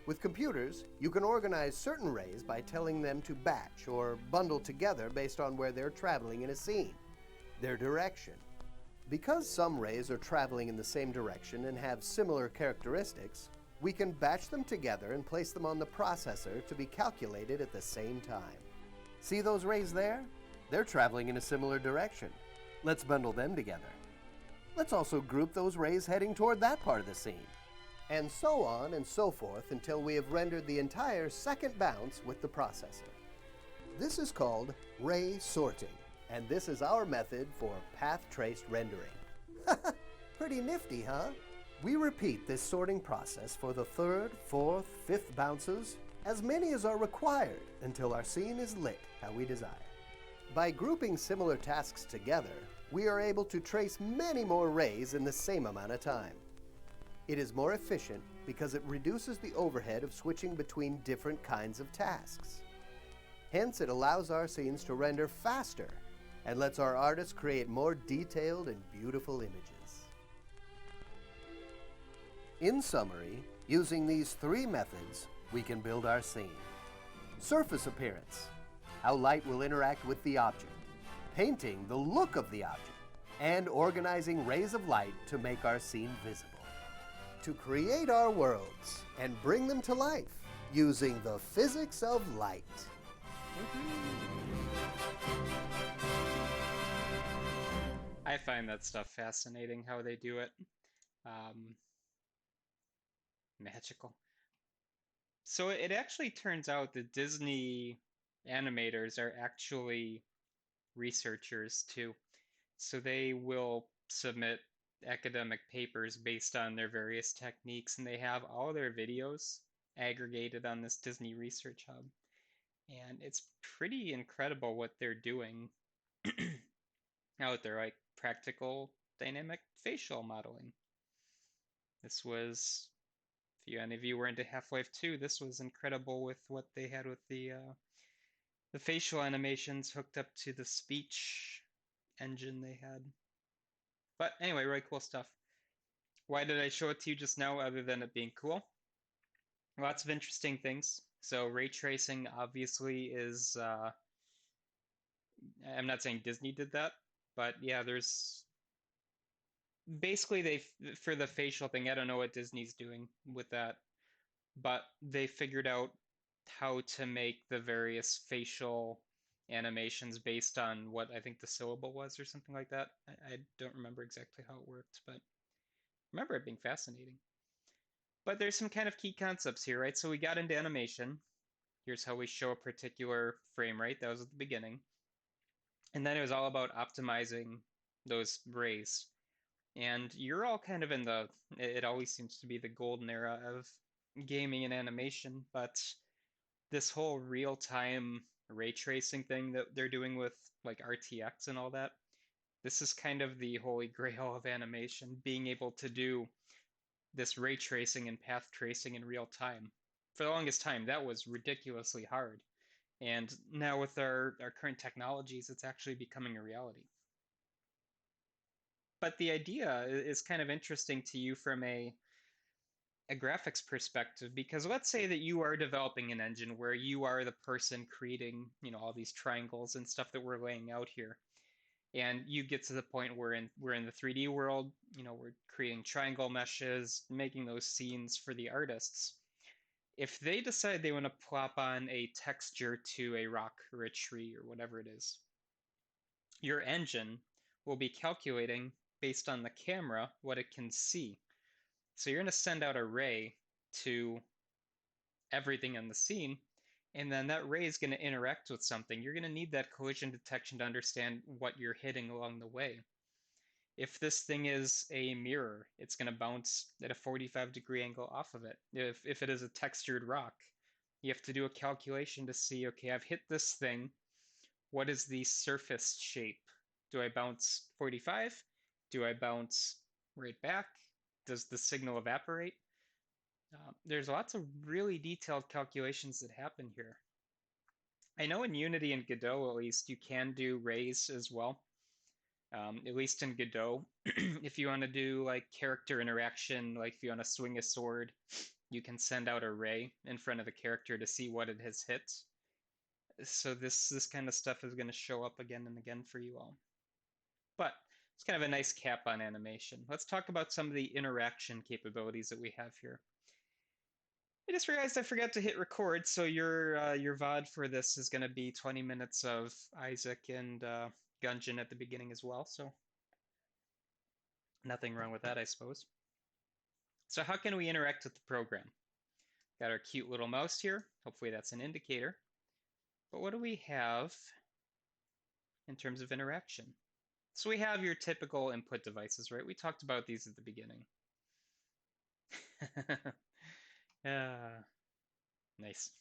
With computers, you can organize certain rays by telling them to batch or bundle together based on where they're traveling in a scene, their direction. Because some rays are traveling in the same direction and have similar characteristics, we can batch them together and place them on the processor to be calculated at the same time. See those rays there? They're traveling in a similar direction. Let's bundle them together. Let's also group those rays heading toward that part of the scene. And so on and so forth until we have rendered the entire second bounce with the processor. This is called ray sorting, and this is our method for path-traced rendering. Pretty nifty, huh? We repeat this sorting process for the third, fourth, fifth bounces, as many as are required until our scene is lit how we desire. By grouping similar tasks together, we are able to trace many more rays in the same amount of time. It is more efficient because it reduces the overhead of switching between different kinds of tasks. Hence, it allows our scenes to render faster and lets our artists create more detailed and beautiful images. In summary, using these 3 methods, we can build our scene. Surface appearance, how light will interact with the object. Painting the look of the object, and organizing rays of light to make our scene visible. To create our worlds and bring them to life using the physics of light. I find that stuff fascinating, how they do it. Magical. So it actually turns out that Disney animators are actually researchers too. So they will submit academic papers based on their various techniques, and they have all their videos aggregated on this Disney Research Hub. And it's pretty incredible what they're doing out there, like practical dynamic facial modeling. This was, if any of you were into Half-Life 2, this was incredible with what they had with the facial animations hooked up to the speech engine they had. But anyway, really cool stuff. Why did I show it to you just now other than it being cool? Lots of interesting things. So ray tracing obviously is, I'm not saying Disney did that, but yeah, there's basically for the facial thing, I don't know what Disney's doing with that, but they figured out how to make the various facial animations based on what I think the syllable was or something like that. I don't remember exactly how it worked, but remember it being fascinating. But there's some kind of key concepts here, right? So we got into animation. Here's how we show a particular frame rate. That was at the beginning. And then it was all about optimizing those rays. And you're all kind of in it always seems to be the golden era of gaming and animation, but this whole real-time ray tracing thing that they're doing with like RTX and all that, this is kind of the holy grail of animation, being able to do this ray tracing and path tracing in real time. For the longest time, that was ridiculously hard. And now with our current technologies, it's actually becoming a reality. But the idea is kind of interesting to you from a graphics perspective, because let's say that you are developing an engine where you are the person creating, all these triangles and stuff that we're laying out here. And you get to the point where we're in the 3D world, we're creating triangle meshes, making those scenes for the artists. If they decide they want to plop on a texture to a rock or a tree or whatever it is, your engine will be calculating based on the camera what it can see. So you're going to send out a ray to everything in the scene, and then that ray is going to interact with something. You're going to need that collision detection to understand what you're hitting along the way. If this thing is a mirror, it's going to bounce at a 45-degree angle off of it. If it is a textured rock, you have to do a calculation to see, okay, I've hit this thing. What is the surface shape? Do I bounce 45? Do I bounce right back? Does the signal evaporate? There's lots of really detailed calculations that happen here. I know in Unity and Godot, at least, you can do rays as well. At least in Godot, if you want to do like character interaction, like if you want to swing a sword, you can send out a ray in front of the character to see what it has hit. So this kind of stuff is going to show up again and again for you all. But it's kind of a nice cap on animation. Let's talk about some of the interaction capabilities that we have here. I just realized I forgot to hit record, so your VOD for this is going to be 20 minutes of Isaac and Gungeon at the beginning as well, so nothing wrong with that, I suppose. So how can we interact with the program? Got our cute little mouse here. Hopefully that's an indicator. But what do we have in terms of interaction? So we have your typical input devices, right? We talked about these at the beginning. Nice.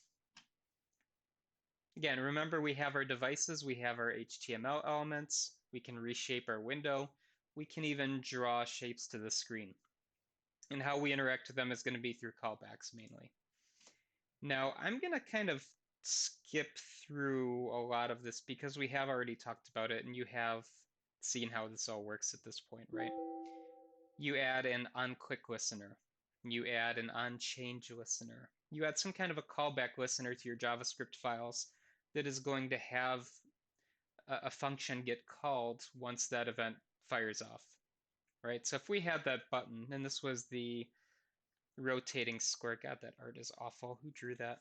Again, remember we have our devices, we have our HTML elements, we can reshape our window, we can even draw shapes to the screen. And how we interact with them is going to be through callbacks mainly. Now, I'm going to kind of skip through a lot of this because we have already talked about it and you have seen how this all works at this point, right? You add an onClick listener. You add an onChange listener. You add some kind of a callback listener to your JavaScript files that is going to have a function get called once that event fires off, right? So if we had that button, and this was the rotating square. God, that art is awful. Who drew that?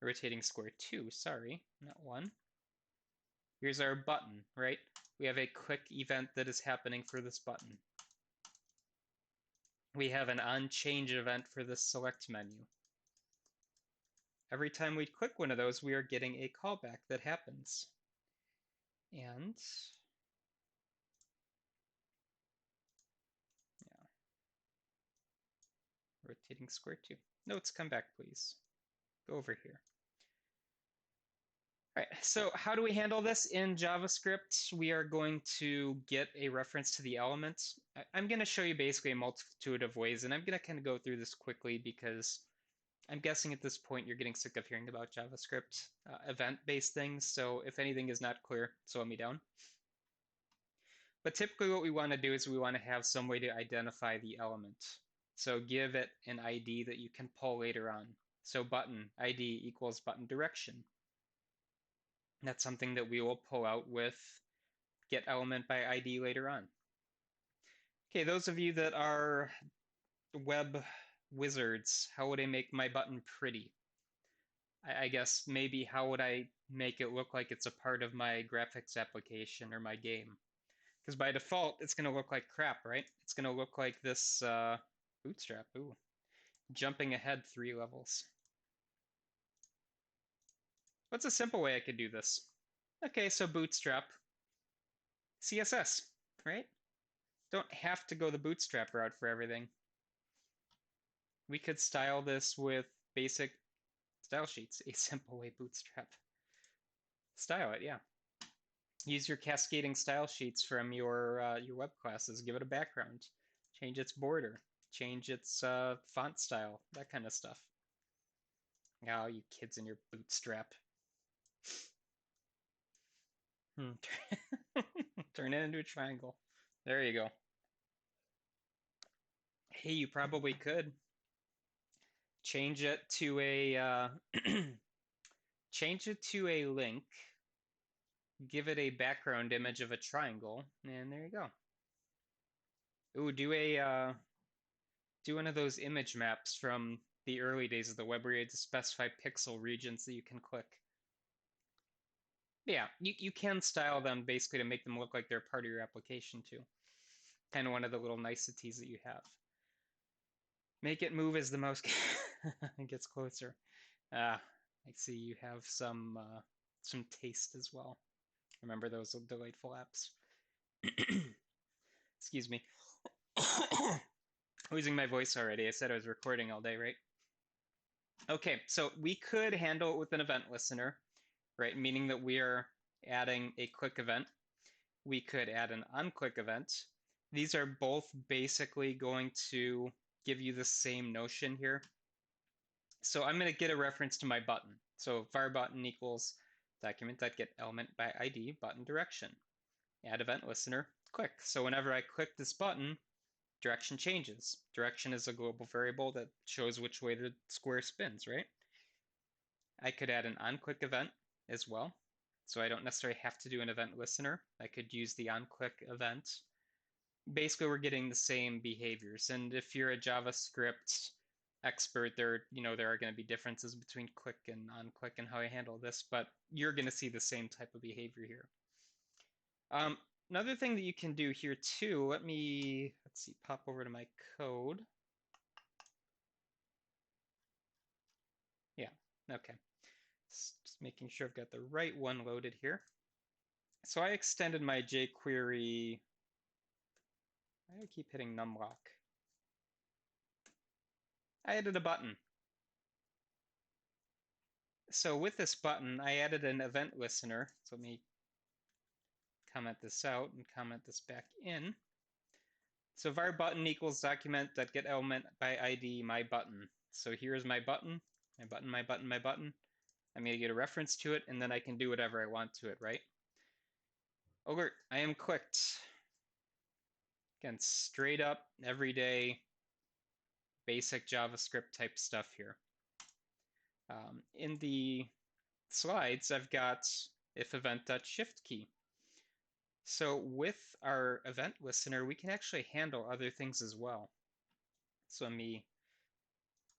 Rotating square 2, sorry, not 1. Here's our button, right? We have a click event that is happening for this button. We have an onChange event for this select menu. Every time we click one of those, we are getting a callback that happens. And yeah, rotating square 2. Notes, come back, please. Go over here. All right, so how do we handle this in JavaScript? We are going to get a reference to the element. I'm going to show you basically a multitude of ways, and I'm going to kind of go through this quickly because I'm guessing at this point you're getting sick of hearing about JavaScript event-based things, so if anything is not clear, slow me down. But typically what we want to do is we want to have some way to identify the element. So give it an ID that you can pull later on. So button ID equals button direction. That's something that we will pull out with get element by ID later on. Okay, those of you that are web wizards, how would I make my button pretty? I guess maybe how would I make it look like it's a part of my graphics application or my game? Because by default, it's going to look like crap, right? It's going to look like this bootstrap. Ooh, jumping ahead 3 levels. What's a simple way I could do this? Okay, so bootstrap. CSS, right? Don't have to go the bootstrap route for everything. We could style this with basic style sheets. A simple way bootstrap. Style it, yeah. Use your cascading style sheets from your web classes. Give it a background. Change its border. change its font style, that kind of stuff. Oh, you kids in your bootstrap. Turn it into a triangle. There you go. Hey, you probably could change it to a change it to a link, give it a background image of a triangle, and there you go. Ooh, do one of those image maps from the early days of the web where you had to specify pixel regions that you can click. Yeah, you can style them basically to make them look like they're part of your application too. Kind of one of the little niceties that you have. Make it move as the mouse gets closer. Ah, I see you have some taste as well. Remember those delightful apps. Excuse me. Losing my voice already. I said I was recording all day, right? Okay, so we could handle it with an event listener, right? Meaning that we are adding a quick event. We could add an on-click event. These are both basically going to give you the same notion here. So I'm going to get a reference to my button. So var button equals document.getElement by ID button direction. Add event listener, click. So whenever I click this button, direction changes. Direction is a global variable that shows which way the square spins, right? I could add an on-click event as well. So I don't necessarily have to do an event listener. I could use the on-click event. Basically, we're getting the same behaviors. And if you're a JavaScript expert, there are going to be differences between click and on-click and how I handle this, but you're going to see the same type of behavior here. Another thing that you can do here too, let's see, pop over to my code. Yeah, okay. Just making sure I've got the right one loaded here. So I extended my jQuery. I keep hitting numlock. I added a button. So with this button, I added an event listener. So let me comment this out and comment this back in. So var button equals document.getElement by ID my button. So here's my button, my button, my button, my button. I'm going to get a reference to it, and then I can do whatever I want to it, right? Alert, I am clicked. Again, straight up, everyday, basic JavaScript type stuff here. In the slides, I've got if event.shift key. So with our event listener, we can actually handle other things as well. So let me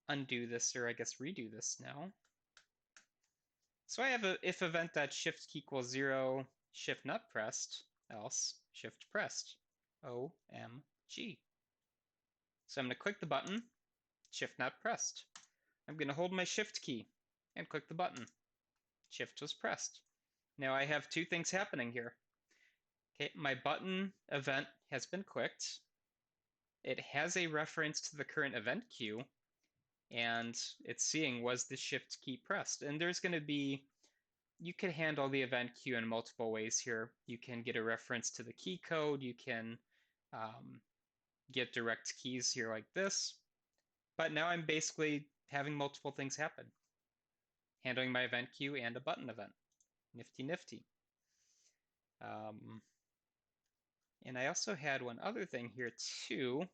undo this, or I guess redo this now. So I have a if event.shift key equals 0, shift not pressed, else shift pressed. OMG. So I'm going to click the button, shift not pressed. I'm going to hold my shift key and click the button. Shift was pressed. Now I have two things happening here. Okay, my button event has been clicked. It has a reference to the current event queue, and it's seeing was the shift key pressed. And there's going to be, you can handle the event queue in multiple ways here. You can get a reference to the key code. You can get direct keys here like this. But now I'm basically having multiple things happen. Handling my event queue and a button event. Nifty, nifty. And I also had one other thing here too,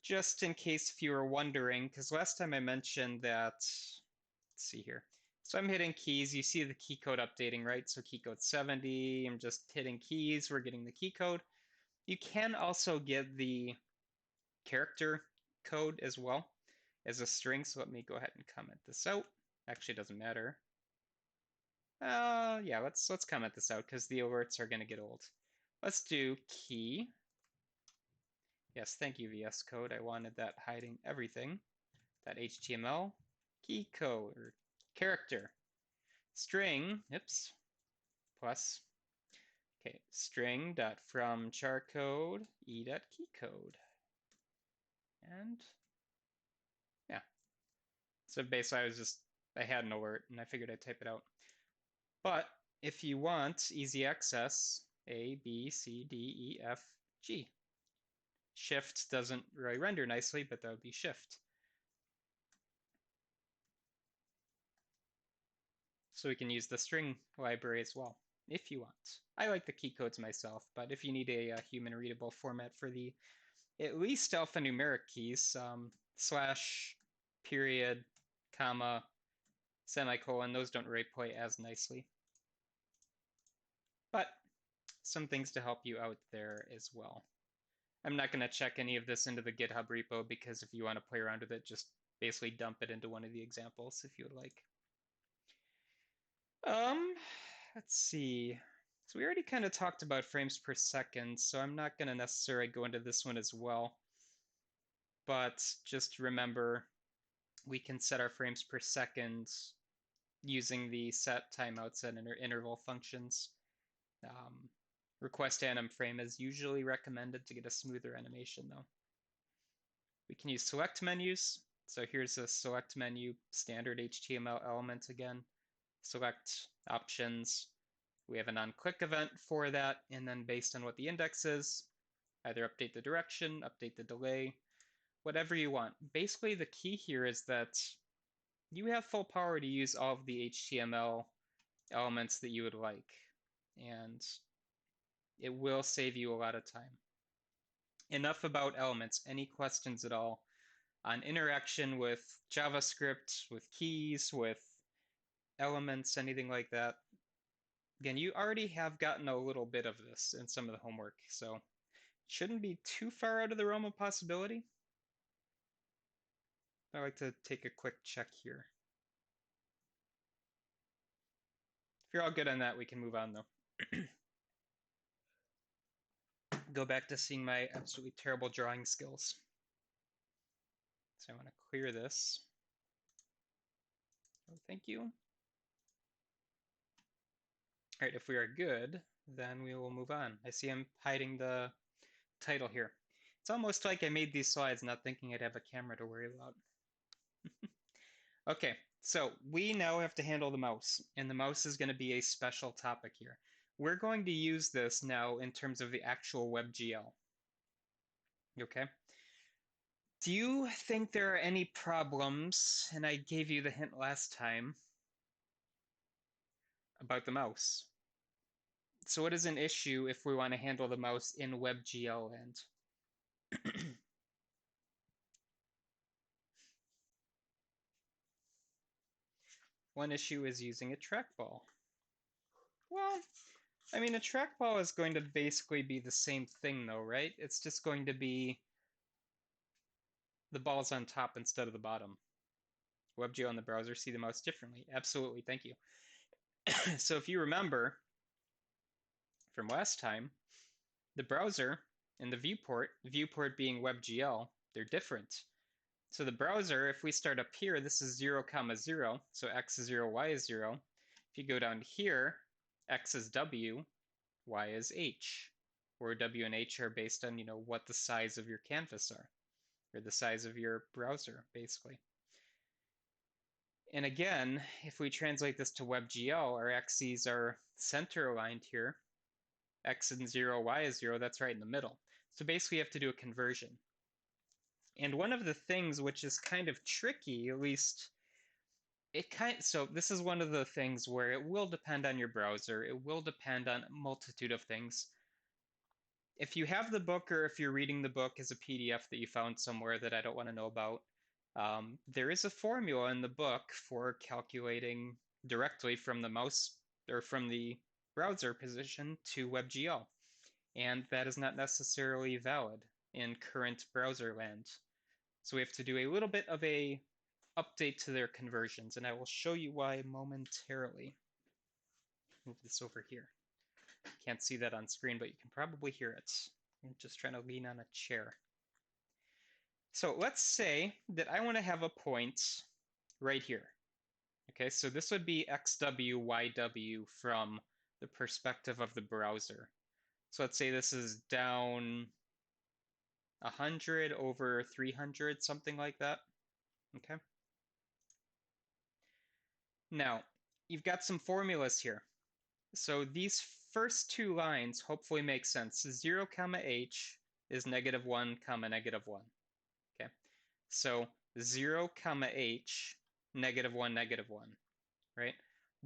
just in case if you were wondering, because last time I mentioned that, let's see here. So I'm hitting keys, you see the key code updating, right? So key code 70, I'm just hitting keys, we're getting the key code. You can also get the character code as well as a string, so let me go ahead and comment this out. Actually, it doesn't matter. Yeah, let's comment this out because the alerts are going to get old. Let's do key. Yes, thank you, VS Code. I wanted that hiding everything. .html, key code, or character, string, oops, plus, okay, string dot from char code, e dot key code. And yeah. So basically I had an alert and I figured I'd type it out. But if you want easy access, A, B, C, D, E, F, G. Shift doesn't really render nicely, but that would be shift. So we can use the string library as well, if you want. I like the key codes myself, but if you need a human readable format for the at least alphanumeric keys, slash, period, comma, semicolon, those don't really play as nicely. But some things to help you out there as well. I'm not going to check any of this into the GitHub repo because if you want to play around with it, just basically dump it into one of the examples if you would like. Let's see. So we already kind of talked about frames per second, so I'm not going to necessarily go into this one as well. But just remember, we can set our frames per second using the set timeouts and interval functions. Request anim frame is usually recommended to get a smoother animation though. We can use select menus. So here's a select menu, standard HTML element again. Select options. We have an on-click event for that, and then based on what the index is, either update the direction, update the delay, whatever you want. Basically, the key here is that you have full power to use all of the HTML elements that you would like, and it will save you a lot of time. Enough about elements. Any questions at all on interaction with JavaScript, with keys, with elements, anything like that? Again, you already have gotten a little bit of this in some of the homework, so it shouldn't be too far out of the realm of possibility. I'd like to take a quick check here. If you're all good on that, we can move on though. Go back to seeing my absolutely terrible drawing skills. So I want to clear this. Oh, thank you. All right, if we are good, then we will move on. I see I'm hiding the title here. It's almost like I made these slides not thinking I'd have a camera to worry about. Okay, so we now have to handle the mouse, and the mouse is going to be a special topic here. We're going to use this now in terms of the actual WebGL. Okay? Do you think there are any problems, and I gave you the hint last time, about the mouse? So what is an issue if we want to handle the mouse in WebGL land? One issue is using a trackball. Well, I mean, a trackball is going to basically be the same thing though, right? It's just going to be the ball's on top instead of the bottom. WebGL and the browser see the mouse differently. Absolutely, thank you. So if you remember from last time, the browser and the viewport being WebGL, they're different. So the browser, if we start up here, this is 0, 0, so x is 0, y is 0. If you go down here, x is w, y is h, where w and h are based on, what the size of your canvas are, or the size of your browser, basically. And again, if we translate this to WebGL, our axes are center aligned here. X is 0, y is 0, that's right in the middle. So basically you have to do a conversion. And one of the things which is kind of tricky, at least so this is one of the things where it will depend on your browser. It will depend on a multitude of things. If you have the book or if you're reading the book as a PDF that you found somewhere that I don't want to know about, there is a formula in the book for calculating directly from the mouse or from the browser position to WebGL. And that is not necessarily valid in current browser land. So we have to do a little bit of a update to their conversions, and I will show you why momentarily. Move this over here. Can't see that on screen, but you can probably hear it. I'm just trying to lean on a chair. So let's say that I want to have a point right here. Okay, so this would be xw, yw from the perspective of the browser. So let's say this is down 100 over 300, something like that. Okay. Now, you've got some formulas here. So these first two lines hopefully make sense. 0, h is -1, -1. Okay, so 0, h, -1, -1, right?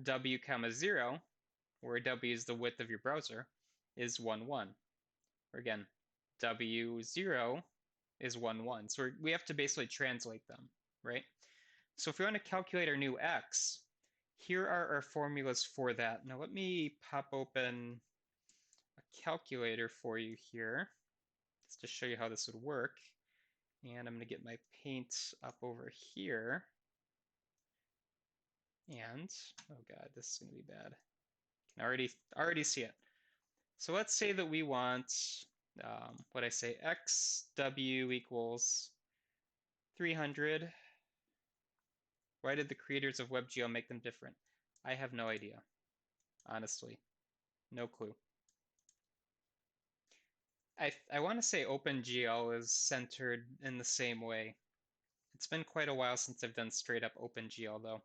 W, 0, where W is the width of your browser, is 1, 1. Or again, W0 is 1, 1. So we have to basically translate them, right? So if we want to calculate our new x, here are our formulas for that. Now let me pop open a calculator for you here, just to show you how this would work. And I'm going to get my paint up over here. And, oh god, this is going to be bad. I can already see it. So let's say that we want, what I say, xw equals 300. Why did the creators of WebGL make them different? I have no idea, honestly. No clue. I want to say OpenGL is centered in the same way. It's been quite a while since I've done straight up OpenGL though.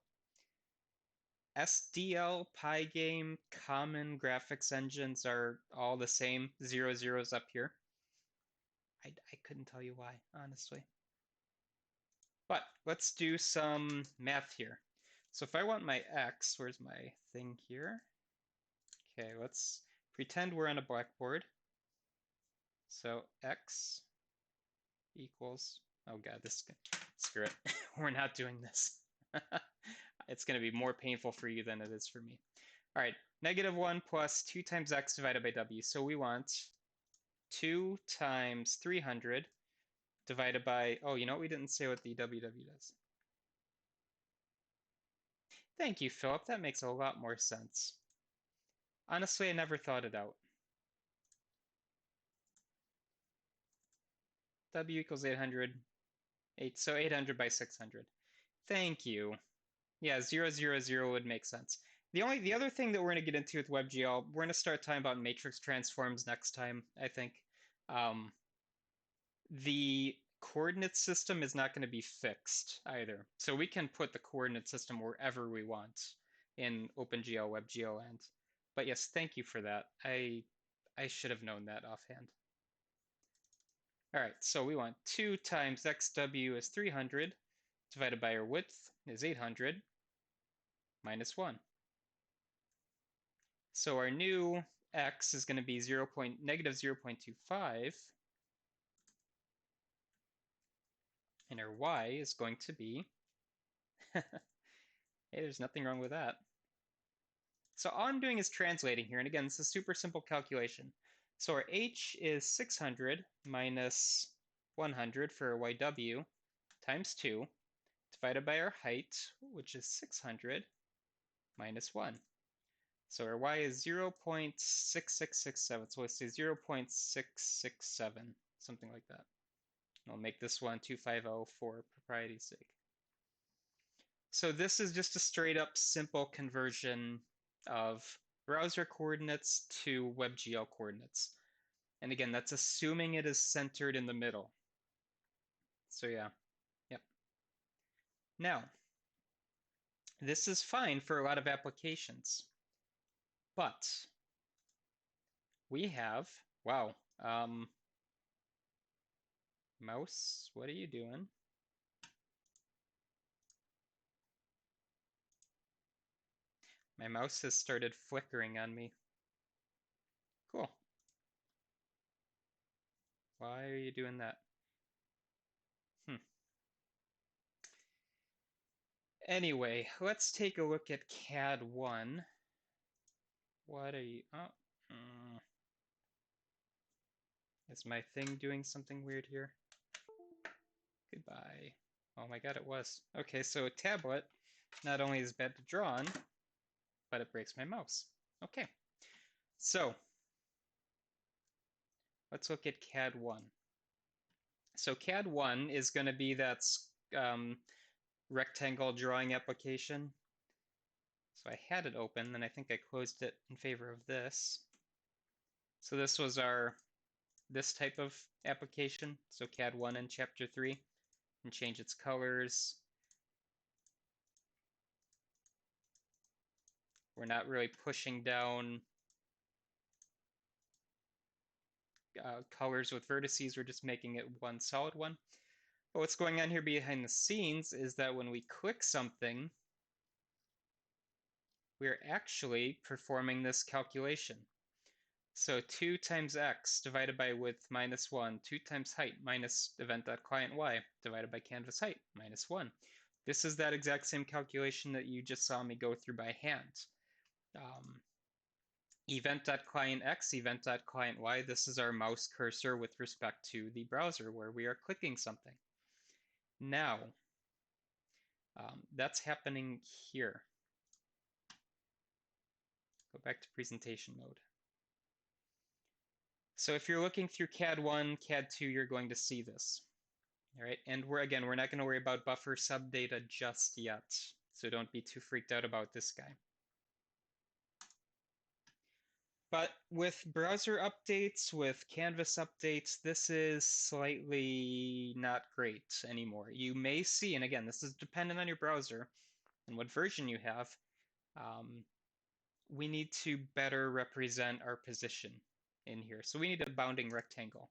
SDL, Pygame, common graphics engines are all the same. 0, 0's up here. I couldn't tell you why, honestly. But let's do some math here. So if I want my x, where's my thing here? Okay, let's pretend we're on a blackboard. So x equals, oh god, screw it. We're not doing this. It's going to be more painful for you than it is for me. All right, -1 plus 2 times x divided by w. So we want 2 times 300 divided by, oh, you know what? We didn't say what the WW does. Thank you, Philip. That makes a lot more sense. Honestly, I never thought it out. W equals 800. So 800 by 600. Thank you. Yeah, 0, 0, 0 would make sense. The other thing that we're going to get into with WebGL, we're going to start talking about matrix transforms next time, I think. The coordinate system is not going to be fixed either. So we can put the coordinate system wherever we want in OpenGL, WebGL land. But yes, thank you for that. I should have known that offhand. All right, so we want 2 times xw is 300 divided by our width is 800 minus 1. So our new x is going to be -0.25, and our y is going to be, hey, there's nothing wrong with that. So all I'm doing is translating here, and again, this is a super simple calculation. So our h is 600 minus 100 for our yw times 2, divided by our height, which is 600 minus 1. So our y is 0.6667, so let's say 0.667, something like that. And I'll make this one 250 for propriety's sake. So this is just a straight up simple conversion of browser coordinates to WebGL coordinates. And again, that's assuming it is centered in the middle. So yeah, yep. Now, this is fine for a lot of applications, but we have, wow, mouse, what are you doing? My mouse has started flickering on me. Cool. Why are you doing that? Anyway, let's take a look at CAD 1. What are you... Oh. Is my thing doing something weird here? Goodbye. Oh my god, it was. Okay, so a tablet not only is bad to draw on, but it breaks my mouse. Okay, so let's look at CAD 1. So CAD 1 is going to be that rectangle drawing application. So I had it open, and I think I closed it in favor of this. So this was this type of application. So CAD 1 in Chapter 3, and change its colors. We're not really pushing down colors with vertices, we're just making it one solid one. But what's going on here behind the scenes is that when we click something, we're actually performing this calculation. So 2 times x divided by width minus 1, 2 times height minus event.clientY divided by canvas height minus 1. This is that exact same calculation that you just saw me go through by hand. Event.clientX, event.clientY, this is our mouse cursor with respect to the browser where we are clicking something. Now, that's happening here. Go back to presentation mode. So if you're looking through CAD 1, CAD 2, you're going to see this. All right, and we're not going to worry about buffer subdata just yet. So don't be too freaked out about this guy. But with browser updates, with canvas updates, this is slightly not great anymore. You may see, and again, this is dependent on your browser and what version you have, we need to better represent our position in here. So we need a bounding rectangle.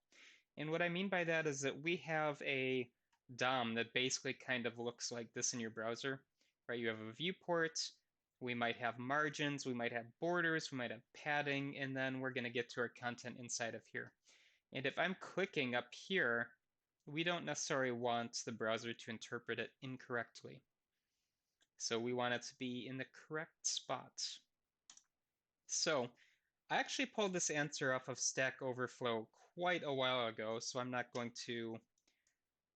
And what I mean by that is that we have a DOM that basically kind of looks like this in your browser, right? You have a viewport, we might have margins, we might have borders, we might have padding, and then we're going to get to our content inside of here. And if I'm clicking up here, we don't necessarily want the browser to interpret it incorrectly. So we want it to be in the correct spot. So I actually pulled this answer off of Stack Overflow quite a while ago, so I'm not going to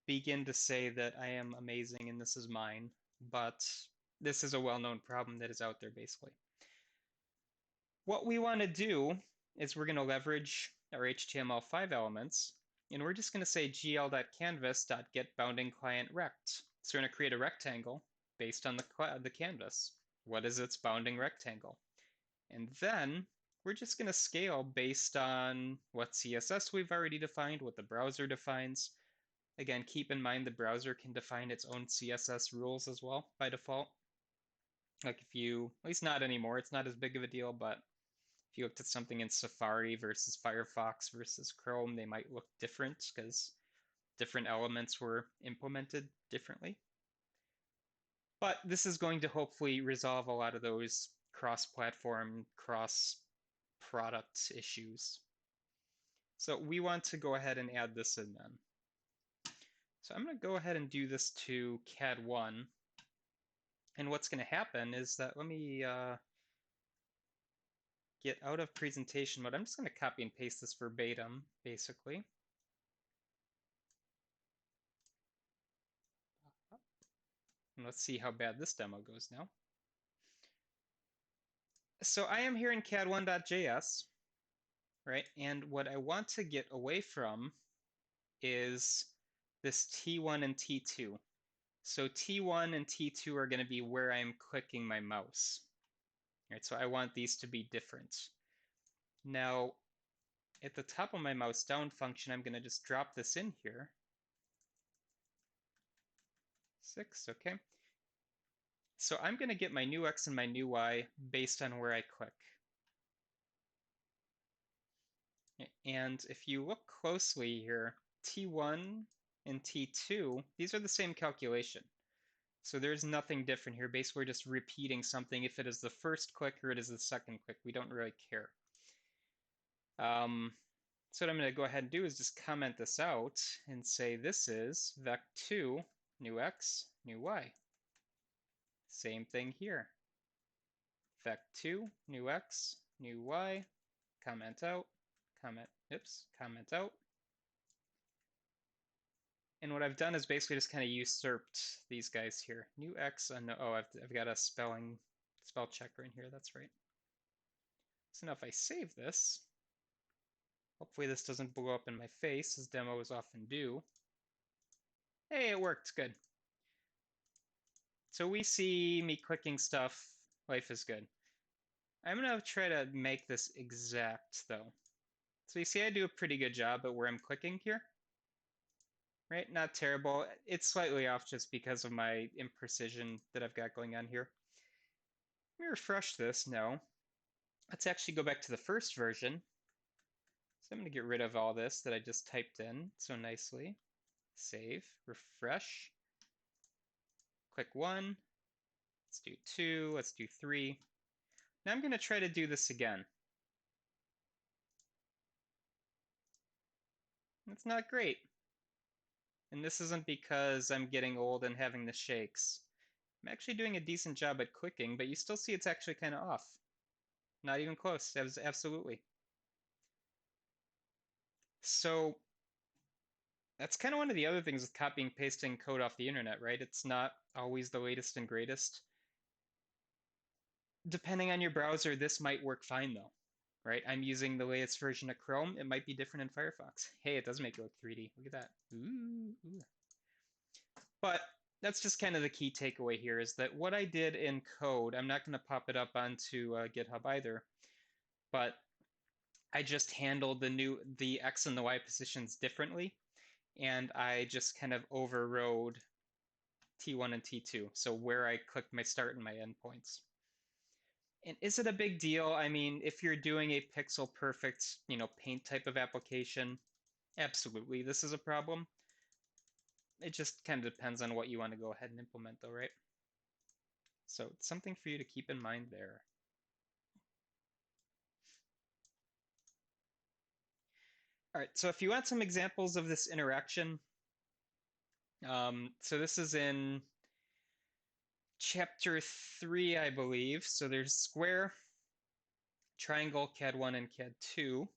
begin to say that I am amazing and this is mine, but this is a well-known problem that is out there basically. What we want to do is we're going to leverage our HTML5 elements, and we're just going to say gl.canvas.getBoundingClientRect. So we're going to create a rectangle based on the canvas. What is its bounding rectangle? And then we're just going to scale based on what CSS we've already defined, what the browser defines. Again, keep in mind the browser can define its own CSS rules as well by default. Like if you, at least not anymore, it's not as big of a deal, but if you looked at something in Safari versus Firefox versus Chrome, they might look different because different elements were implemented differently. But this is going to hopefully resolve a lot of those cross-platform, cross-product issues. So we want to go ahead and add this in then. So I'm going to go ahead and do this to CAD 1. And what's going to happen is that, let me get out of presentation mode. I'm just going to copy and paste this verbatim, basically. And let's see how bad this demo goes now. So I am here in CAD1.js, right? And what I want to get away from is this T1 and T2. So T1 and T2 are going to be where I'm clicking my mouse. Right, so I want these to be different. Now, at the top of my mouse down function, I'm going to just drop this in here. 6, okay. So I'm going to get my new X and my new Y based on where I click. And if you look closely here, T1 and T2, these are the same calculation. So there's nothing different here. Basically, we're just repeating something. If it is the first click or it is the second click, we don't really care. So what I'm going to go ahead and do is just comment this out and say this is vec2, new X, new Y. Same thing here. Vec2, new X, new Y, comment out, comment out. And what I've done is basically just kind of usurped these guys here. New X, oh, I've got a spell checker in here, that's right. So now if I save this, hopefully this doesn't blow up in my face, as demos often do. Hey, it worked, good. So we see me clicking stuff, life is good. I'm gonna try to make this exact though. So you see I do a pretty good job at where I'm clicking here. Right, not terrible. It's slightly off just because of my imprecision that I've got going on here. Let me refresh this, no. Let's actually go back to the first version. So I'm going to get rid of all this that I just typed in so nicely. Save, refresh, click 1, let's do 2, let's do 3. Now I'm going to try to do this again. It's not great. And this isn't because I'm getting old and having the shakes. I'm actually doing a decent job at clicking, but you still see it's actually kind of off. Not even close, absolutely. So that's kind of one of the other things with copying and pasting code off the internet, right? It's not always the latest and greatest. Depending on your browser, this might work fine though, right? I'm using the latest version of Chrome. It might be different in Firefox. Hey, it does make it look 3D. Look at that. Ooh. But that's just kind of the key takeaway here is that what I did in code, I'm not going to pop it up onto GitHub either, but I just handled the X and the Y positions differently, and I just kind of overrode T1 and T2, so where I clicked my start and my end points. And is it a big deal? I mean, if you're doing a pixel perfect, paint type of application, absolutely this is a problem. It just kind of depends on what you want to go ahead and implement though, right? So it's something for you to keep in mind there. All right, so if you want some examples of this interaction, so this is in chapter 3, I believe. So there's square, triangle, CAD 1, and CAD 2.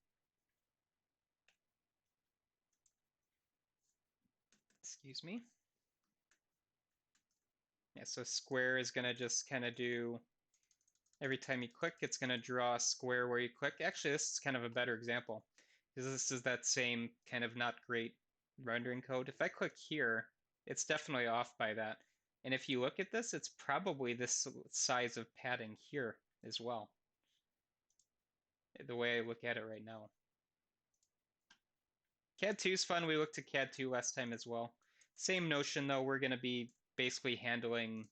Excuse me. Yeah, so square is going to just kind of do, every time you click, it's going to draw a square where you click. Actually, this is kind of a better example, because this is that same kind of not great rendering code. If I click here, it's definitely off by that. And if you look at this, it's probably this size of padding here as well, the way I look at it right now. CAD 2 is fun. We looked at CAD 2 last time as well. Same notion though, we're going to be basically handling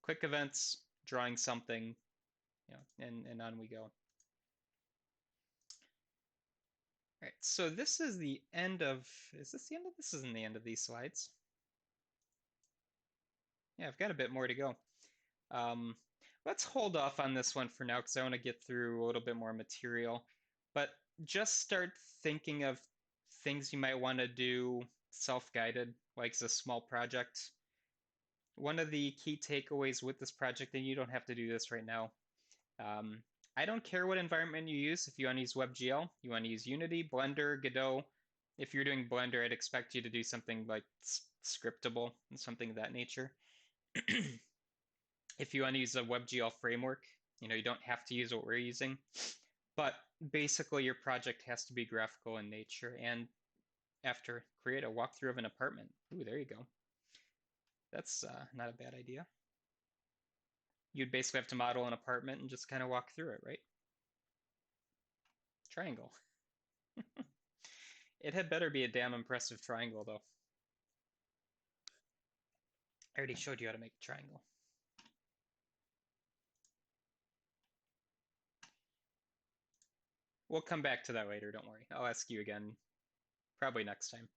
quick events, drawing something, and on we go. All right, so this is the end of, is this the end of, this isn't the end of these slides. Yeah, I've got a bit more to go. Let's hold off on this one for now because I want to get through a little bit more material. But just start thinking of things you might want to do self-guided, like as a small project. One of the key takeaways with this project, and you don't have to do this right now, I don't care what environment you use. If you want to use WebGL, you want to use Unity, Blender, Godot. If you're doing Blender, I'd expect you to do something like scriptable and something of that nature. If you want to use a WebGL framework, you don't have to use what we're using. But basically, your project has to be graphical in nature. And after, create a walkthrough of an apartment. Ooh, there you go. That's not a bad idea. You'd basically have to model an apartment and just kind of walk through it, right? Triangle. It had better be a damn impressive triangle, though. I already showed you how to make a triangle. We'll come back to that later, don't worry. I'll ask you again, probably next time.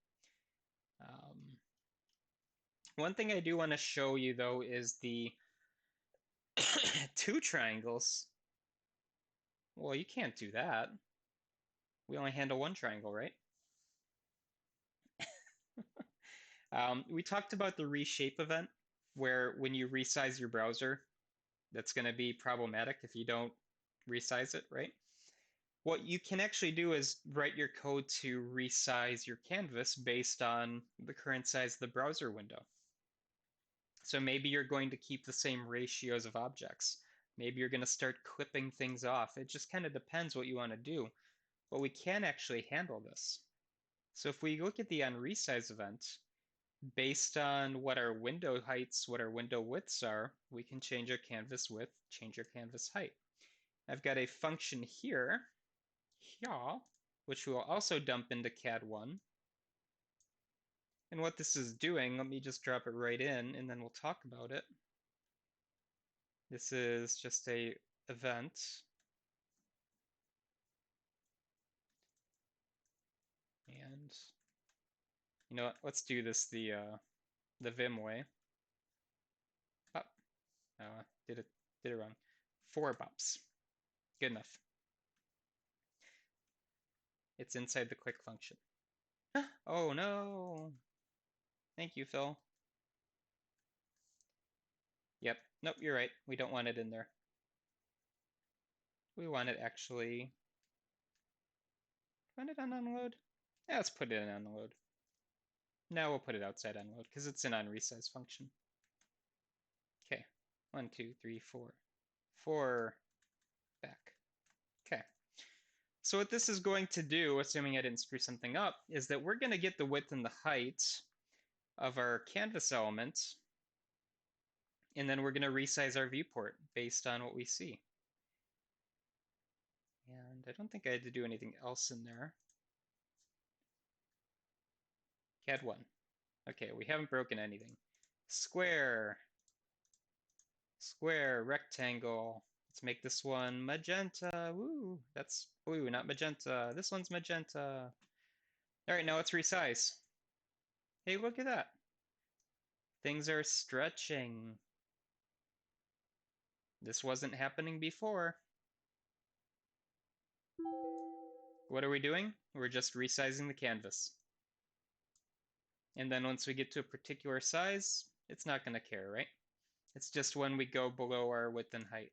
One thing I do want to show you, though, is the two triangles. Well, you can't do that. We only handle one triangle, right? We talked about the reshape event, where when you resize your browser, that's going to be problematic if you don't resize it, right? What you can actually do is write your code to resize your canvas based on the current size of the browser window. So maybe you're going to keep the same ratios of objects. Maybe you're going to start clipping things off. It just kind of depends what you want to do. But we can actually handle this. So if we look at the onResize event, based on what our window heights, what our window widths are, we can change our canvas width, change our canvas height. I've got a function here, which we'll also dump into CAD 1. And what this is doing, let me just drop it right in and then we'll talk about it. This is just a event. And you know what? Let's do this the Vim way. Oh, did it wrong. 4 bops. Good enough. It's inside the quick function. Oh no! Thank you, Phil. Yep. Nope, you're right. We don't want it in there. We want it actually. Want it on unload? Yeah, let's put it in unload. Now we'll put it outside unload because it's an unresize function. Okay. 1, 2, 3, 4. 4 back. Okay. So what this is going to do, assuming I didn't screw something up, is that we're going to get the width and the height of our canvas element, and then we're going to resize our viewport based on what we see. And I don't think I had to do anything else in there. CAD 1. Okay, we haven't broken anything. Square. Square, rectangle. Let's make this one magenta. Woo, that's blue, not magenta. This one's magenta. All right, now let's resize. Hey, look at that. Things are stretching. This wasn't happening before. What are we doing? We're just resizing the canvas. And then once we get to a particular size, it's not going to care, right? It's just when we go below our width and height.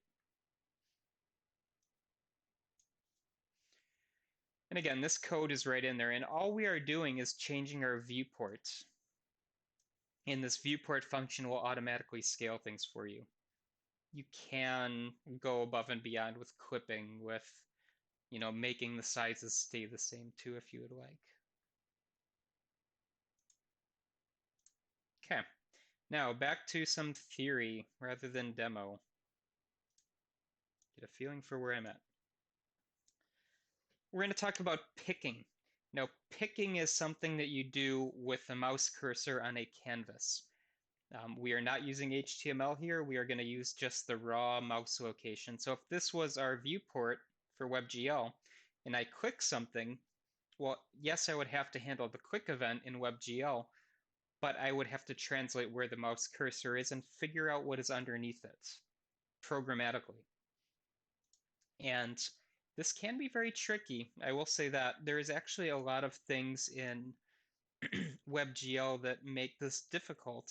And again, this code is right in there, and all we are doing is changing our viewport. And this viewport function will automatically scale things for you. You can go above and beyond with clipping, with, you know, making the sizes stay the same too if you would like. Okay, now back to some theory rather than demo. Get a feeling for where I'm at. We're going to talk about picking. Now, picking is something that you do with the mouse cursor on a canvas. We are not using HTML here. We are going to use just the raw mouse location. So if this was our viewport for WebGL and I click something, well, yes, I would have to handle the click event in WebGL, but I would have to translate where the mouse cursor is and figure out what is underneath it programmatically. And this can be very tricky. I will say that there is actually a lot of things in WebGL that make this difficult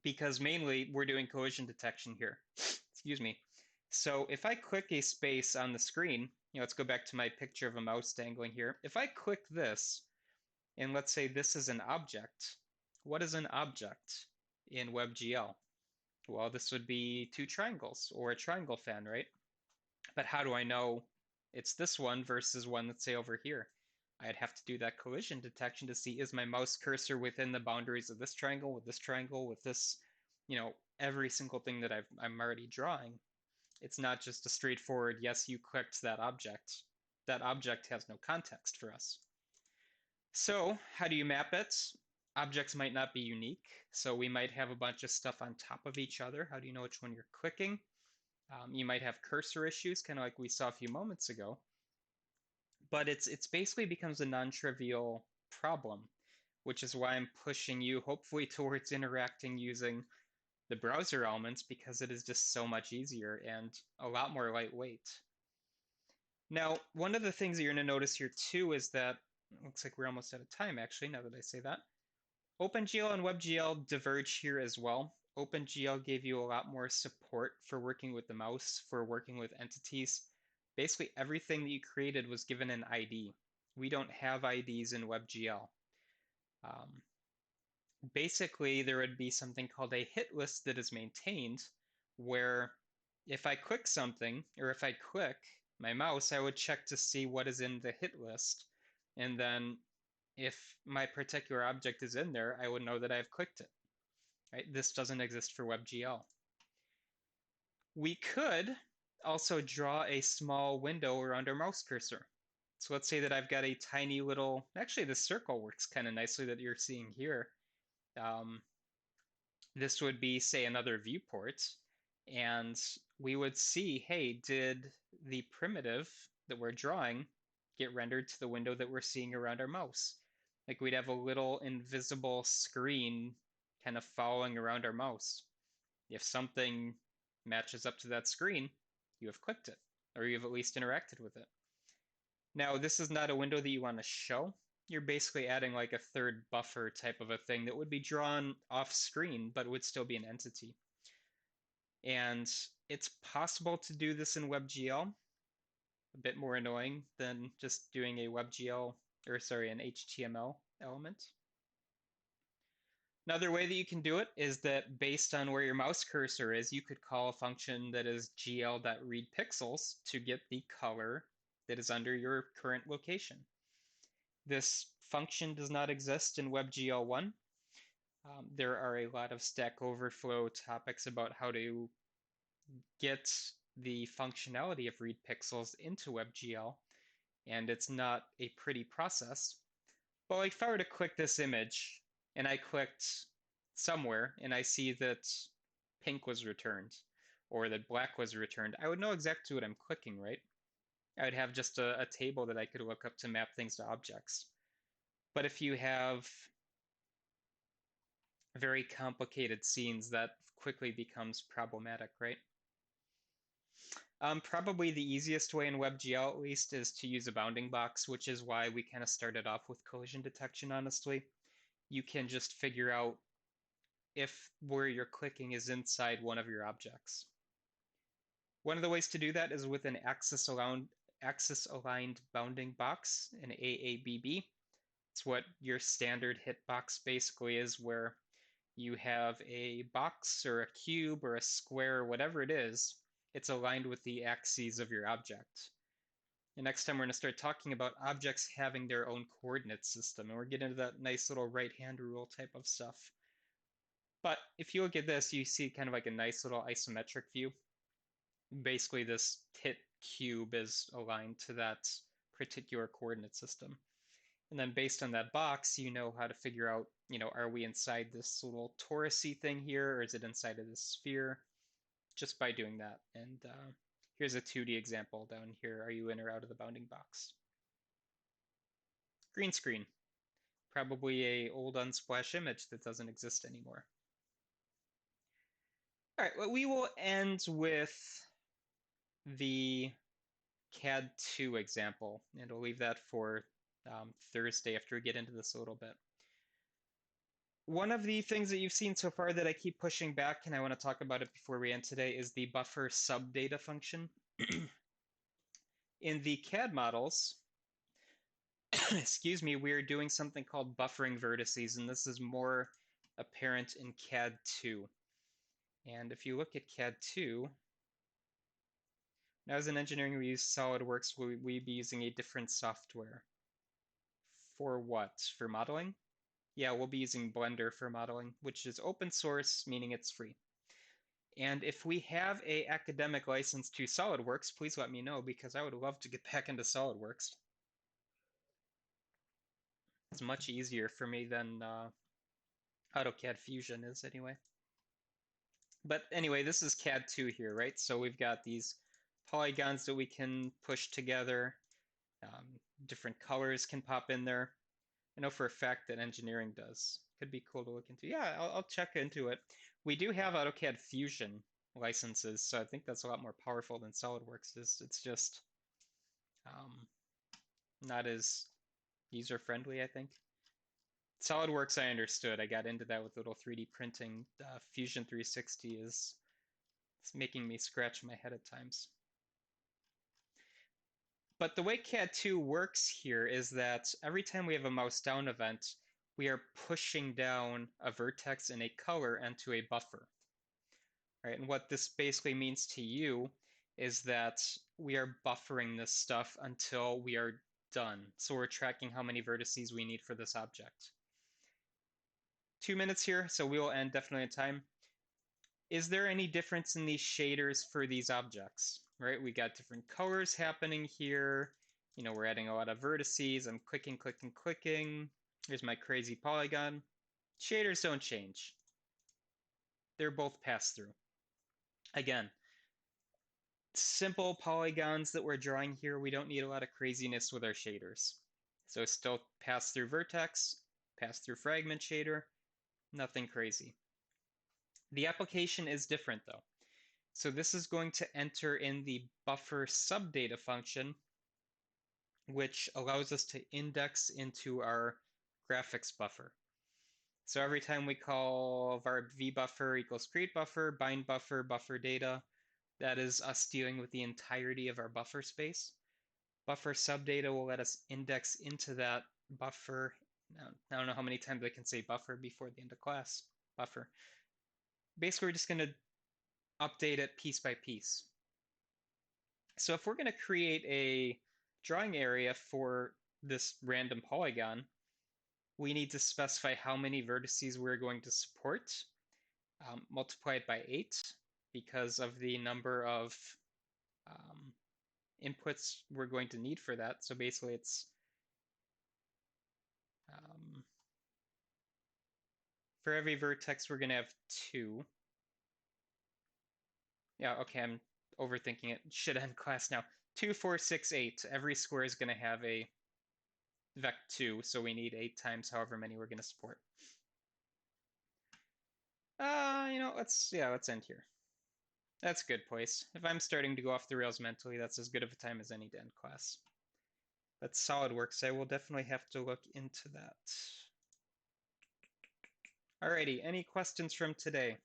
because mainly we're doing collision detection here. Excuse me. So if I click a space on the screen, you know, let's go back to my picture of a mouse dangling here. If I click this, and let's say this is an object, what is an object in WebGL? Well, this would be 2 triangles or a triangle fan, right? But how do I know it's this one versus one that's say over here? I'd have to do that collision detection to see, is my mouse cursor within the boundaries of this triangle, with this, you know, every single thing that I'm already drawing. It's not just a straightforward, yes, you clicked that object. That object has no context for us. So how do you map it? Objects might not be unique, so we might have a bunch of stuff on top of each other. How do you know which one you're clicking? You might have cursor issues, kind of like we saw a few moments ago. But it's basically becomes a non-trivial problem, which is why I'm pushing you hopefully towards interacting using the browser elements, because it is just so much easier and a lot more lightweight. Now, one of the things that you're going to notice here too is that, it looks like we're almost out of time actually, now that I say that. OpenGL and WebGL diverge here as well. OpenGL gave you a lot more support for working with the mouse, for working with entities. Basically, everything that you created was given an ID. We don't have IDs in WebGL. Basically, there would be something called a hit list that is maintained, where if I click something, or if I click my mouse, I would check to see what is in the hit list. And then if my particular object is in there, I would know that I've clicked it. Right? This doesn't exist for WebGL. We could also draw a small window around our mouse cursor. So let's say that I've got a tiny little, actually this circle works kind of nicely that you're seeing here. This would be, say, another viewport, and we would see, hey, did the primitive that we're drawing get rendered to the window that we're seeing around our mouse. Like we'd have a little invisible screen kind of following around our mouse. If something matches up to that screen, you have clicked it, or you have at least interacted with it. Now, this is not a window that you want to show. You're basically adding like a third buffer type of a thing that would be drawn off screen, but would still be an entity. And it's possible to do this in WebGL, a bit more annoying than just doing a WebGL, or sorry, an HTML element. Another way that you can do it is that based on where your mouse cursor is, you could call a function that is gl.readPixels to get the color that is under your current location. This function does not exist in WebGL 1. There are a lot of Stack Overflow topics about how to get the functionality of read pixels into WebGL, and it's not a pretty process. But like if I were to click this image, and I clicked somewhere, and I see that pink was returned, or that black was returned, I would know exactly what I'm clicking, right? I would have just a table that I could look up to map things to objects. But if you have very complicated scenes, that quickly becomes problematic, right? Probably the easiest way in WebGL, at least, is to use a bounding box, which is why we kind of started off with collision detection, honestly. You can just figure out if where you're clicking is inside one of your objects. One of the ways to do that is with an axis-aligned bounding box, an AABB. It's what your standard hitbox basically is, where you have a box or a cube or a square, whatever it is, it's aligned with the axes of your object. And next time we're going to start talking about objects having their own coordinate system, and we're getting into that nice little right-hand rule type of stuff. But if you look at this, you see kind of like a nice little isometric view. Basically, this hit cube is aligned to that particular coordinate system. And then based on that box, you know how to figure out, are we inside this little torusy thing here, or is it inside of this sphere? Just by doing that. And here's a 2D example down here. Are you in or out of the bounding box? Green screen. Probably a old Unsplash image that doesn't exist anymore. All right, well, we will end with the CAD 2 example, and we'll leave that for Thursday after we get into this a little bit. One of the things that you've seen so far that I keep pushing back, and I want to talk about it before we end today, is the buffer subdata function. In the CAD models, excuse me, we are doing something called buffering vertices, and this is more apparent in CAD 2. And if you look at CAD 2, now as in engineering we use SolidWorks, will we be using a different software? For what? For modeling? Yeah, we'll be using Blender for modeling, which is open source, meaning it's free. And if we have an academic license to SolidWorks, please let me know, because I would love to get back into SolidWorks. It's much easier for me than AutoCAD Fusion is anyway. But anyway, this is CAD 2 here, right? So we've got these polygons that we can push together. Different colors can pop in there. I know for a fact that engineering does. Could be cool to look into. Yeah, I'll check into it. We do have AutoCAD Fusion licenses, so I think that's a lot more powerful than SolidWorks is. It's just not as user-friendly, I think. SolidWorks, I understood. I got into that with little 3D printing. Fusion 360 is it's making me scratch my head at times. But the way CAD 2 works here is that every time we have a mouse down event, we are pushing down a vertex and a color into a buffer. Right? And what this basically means to you is that we are buffering this stuff until we are done. So we're tracking how many vertices we need for this object. 2 minutes here, so we will end definitely in time. Is there any difference in these shaders for these objects? Right, we got different colors happening here. We're adding a lot of vertices. I'm clicking, clicking, clicking. Here's my crazy polygon. Shaders don't change. They're both pass-through. Again, simple polygons that we're drawing here. We don't need a lot of craziness with our shaders. So still pass through vertex, pass through fragment shader, nothing crazy. The application is different though. So this is going to enter in the buffer subdata function, which allows us to index into our graphics buffer. So every time we call var vbuffer equals create buffer, bind buffer, buffer data, that is us dealing with the entirety of our buffer space. Buffer subdata will let us index into that buffer. Now, I don't know how many times I can say buffer before the end of class. Buffer. Basically, we're just going to update it piece by piece. So if we're going to create a drawing area for this random polygon, we need to specify how many vertices we're going to support, multiply it by 8 because of the number of inputs we're going to need for that. So basically it's for every vertex we're going to have 2. Yeah, okay, I'm overthinking it. Should end class now. 2, 4, 6, 8. Every square is going to have a vec2, so we need 8 times however many we're going to support. Let's end here. That's a good place. If I'm starting to go off the rails mentally, that's as good of a time as any to end class. But SolidWorks, I will definitely have to look into that. Alrighty, any questions from today?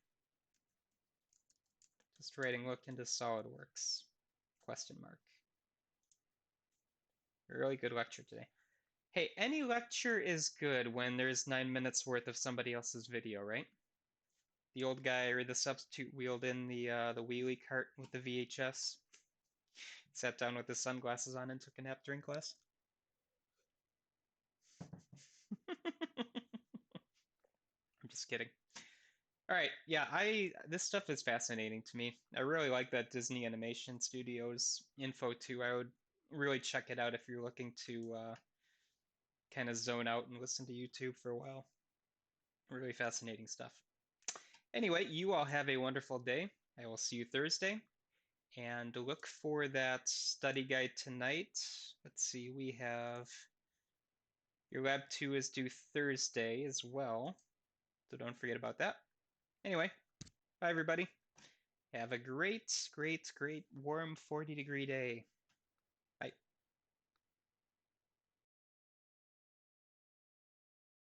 Just writing look into SolidWorks, question mark. A really good lecture today. Hey, any lecture is good when there's 9 minutes worth of somebody else's video, right? The old guy or the substitute wheeled in the wheelie cart with the VHS. Sat down with his sunglasses on and took a nap during class. I'm just kidding. All right, yeah, this stuff is fascinating to me. I really like that Disney Animation Studios info too. I would really check it out if you're looking to kind of zone out and listen to YouTube for a while. Really fascinating stuff. Anyway, you all have a wonderful day. I will see you Thursday. And look for that study guide tonight. Let's see, we have your lab 2 is due Thursday as well. So don't forget about that. Anyway, bye everybody. Have a great, great, great warm 40-degree day.